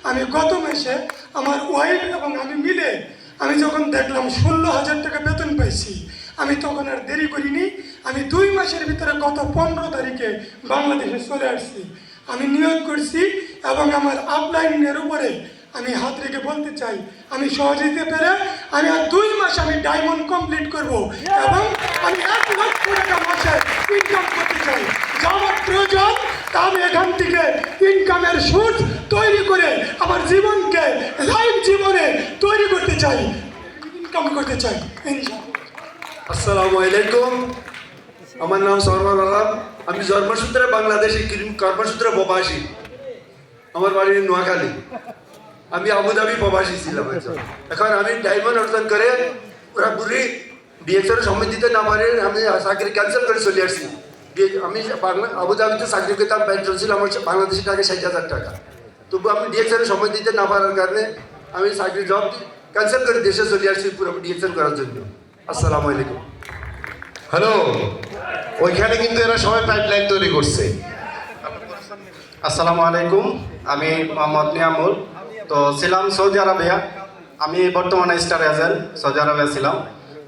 আমি গত মাসে আমার ওয়াইফ এবং আমি মিলে আমি যখন দেখলাম 16,000 টাকা বেতন পাইছি, আমি তখন আর দেরি করিনি। আমি 2 মাসের ভিতরে গত 15 তারিখে বাংলাদেশে চলে আসছি। আমি নিয়োগ করছি এবং আমার আপলাইনের উপরে আমি হাত রেখে বলতে চাই, আমি সহযোগিতা পেরে আমি আর 2 মাস আমি ডায়মন্ড কমপ্লিট করব এবং আমি 1 লক্ষ টাকা মাসে ইনকাম করতে চাই। যা আমার প্রয়োজন তা আমি এখান থেকে ইনকামের সোর্স তৈরি করে আমার জীবনকে লাইফ জীবনে তৈরি করতে চাই, ইনকাম করতে চাই ইনশাআল্লাহ। আসসালামু আলাইকুম, আমার নাম সরওয়ার আলম। আমি জন্মসূত্রে বাংলাদেশি, কর্মসূত্রে প্রবাসী। আমার বাড়ি নোয়াখালী। আমি আবুধাবি প্রবাসী ছিলাম একজন। এখন আমি ডায়মন্ড অর্জন করে পুরাপুরি ডিএক্সের সময় দিতে না পারে আমি চাকরি ক্যান্সেল করে চলে আসছি। আমি আবুধাবিতে চাকরি করতাম, পেট্রোল ছিল আমার বাংলাদেশি টাকা 60,000 টাকা। তবু আমি ডিএক্সের সময় দিতে না পারার কারণে আমি চাকরি জব ক্যান্সেল করে দেশে চলে আসছি পুরো ডিএক্সেল করার জন্য। আসসালামু আলাইকুম। হ্যালো, ওইখানে কিন্তু এরা সবাই পাইপলাইন তৈরি করছে। আসসালামু আলাইকুম, আমি মোহাম্মদ নিয়ামুল। তো ছিলাম সৌদি আরবিয়া, আমি বর্তমানে স্টার এজেন্ট সৌদি আরবিয়া ছিলাম।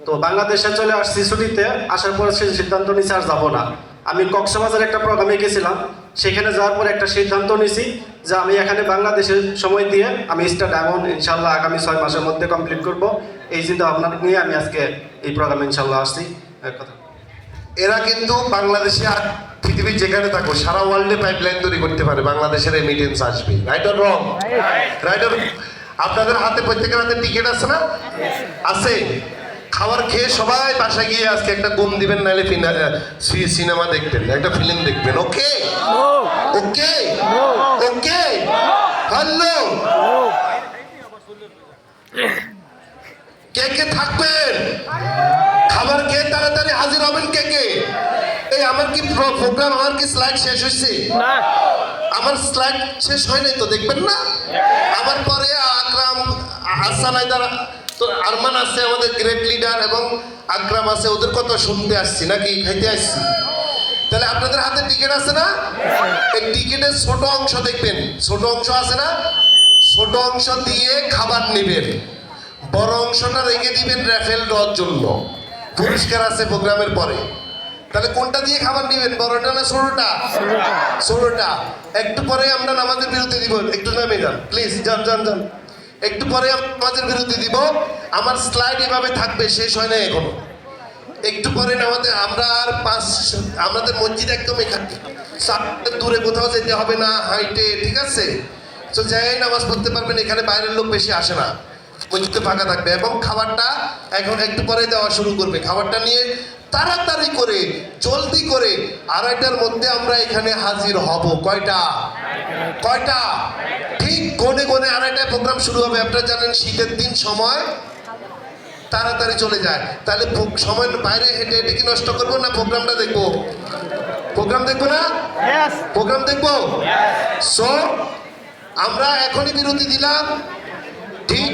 তো বাংলাদেশে চলে আসছি ছুটিতে, আসার পর সে সিদ্ধান্ত নিয়েছি আর যাবো না। আমি কক্সবাজার একটা প্রোগ্রামে গেছিলাম, সেখানে যাওয়ার পর একটা সিদ্ধান্ত নিয়েছি যে আমি এখানে বাংলাদেশের সময় দিয়ে আমি স্টার ডায়মন্ড ইনশাল্লাহ আগামী 6 মাসের মধ্যে কমপ্লিট করব। এই চিন্তা ভাবনা নিয়ে আমি আজকে এই প্রোগ্রামে ইনশাল্লাহ আসছি। কথা এরা কিন্তু বাংলাদেশে আর পৃথিবীর যেখানে থাকো সারা ওয়ার্ল্ডে পাইপলাইন তৈরি করতে পারে, বাংলাদেশের রেমিটেন্স আসবে। Right or wrong? Right or? আপনাদের হাতে প্রত্যেকের হাতে টিকিট আছে না? আছে। খাবার খেয়ে সবাই বাসায় গিয়ে আজকে একটা ঘুম দিবেন, নাহলে সিনেমা দেখবেন, একটা ফিল্ম দেখবেন। ওকে ওকে ওকে, হ্যালো, কে কে থাকবেন? খাবার খেয়ে তাড়াতাড়ি হাজির হবেন কে কে? এই আমার কি প্রোগ্রাম, আমার কি স্লাইড শেষ হয়েছে? না, আমার স্লাইড শেষ হয় নাই তো, দেখবেন না? আমার পরে আকরাম, হাসান হায়দার, তো আরমান আছে আমাদের গ্রেট লিডার, এবং আকরাম আছে, ওদের কথা শুনতে আসছি নাকি খাইতে আসছি? তাহলে আপনাদের হাতে টিকিট আছে না? এই টিকিটের ছোট অংশ দেখবেন, ছোট অংশ আছে না? ছোট অংশ দিয়ে খাবার নেবেন, বড় অংশটা রেখে দিবেন র্যাফেল ড্রর জন্য, পুরস্কার আছে প্রোগ্রামের পরে। তাহলে কোনটা দিয়ে খাবার নেবেন, বড়টা না ছোটটা? ছোটটা। একটু পরে আমরা নামাজের বিরতি দিব, একটু নামে যান প্লিজ, যান যান যান। একটু পরে নামাজের বিরতি দিব, আমার স্লাইড এভাবে থাকবে, শেষ হয় না এখনো। একটু পরে নামাজে আমরা আর আমাদের মসজিদ একদম এখানে, দূরে কোথাও যেতে হবে না, হাইটে, ঠিক আছে? তো যাই নামাজ পড়তে পারবেন, এখানে বাইরের লোক বেশি আসে না, মসজিদে ফাঁকা থাকবে। এবং খাবারটা এখন একটু পরে দেওয়া শুরু করবে। খাবারটা নিয়ে তাড়াতাড়ি করে, জলদি করে 2:30টার মধ্যে আমরা এখানে হাজির হব। কয়টা? কয়টা? ঠিক গনে গনে 2:30টায় প্রোগ্রাম শুরু হবে। আপনারা জানেন শীতের দিন সময় তাড়াতাড়ি চলে যায়। তাহলে সময় বাইরে হেঁটে হেঁটে কি নষ্ট করবো না প্রোগ্রামটা দেখবো? প্রোগ্রাম দেখবো না? প্রোগ্রাম দেখবো। সো আমরা এখনই বিরতি দিলাম, ঠিক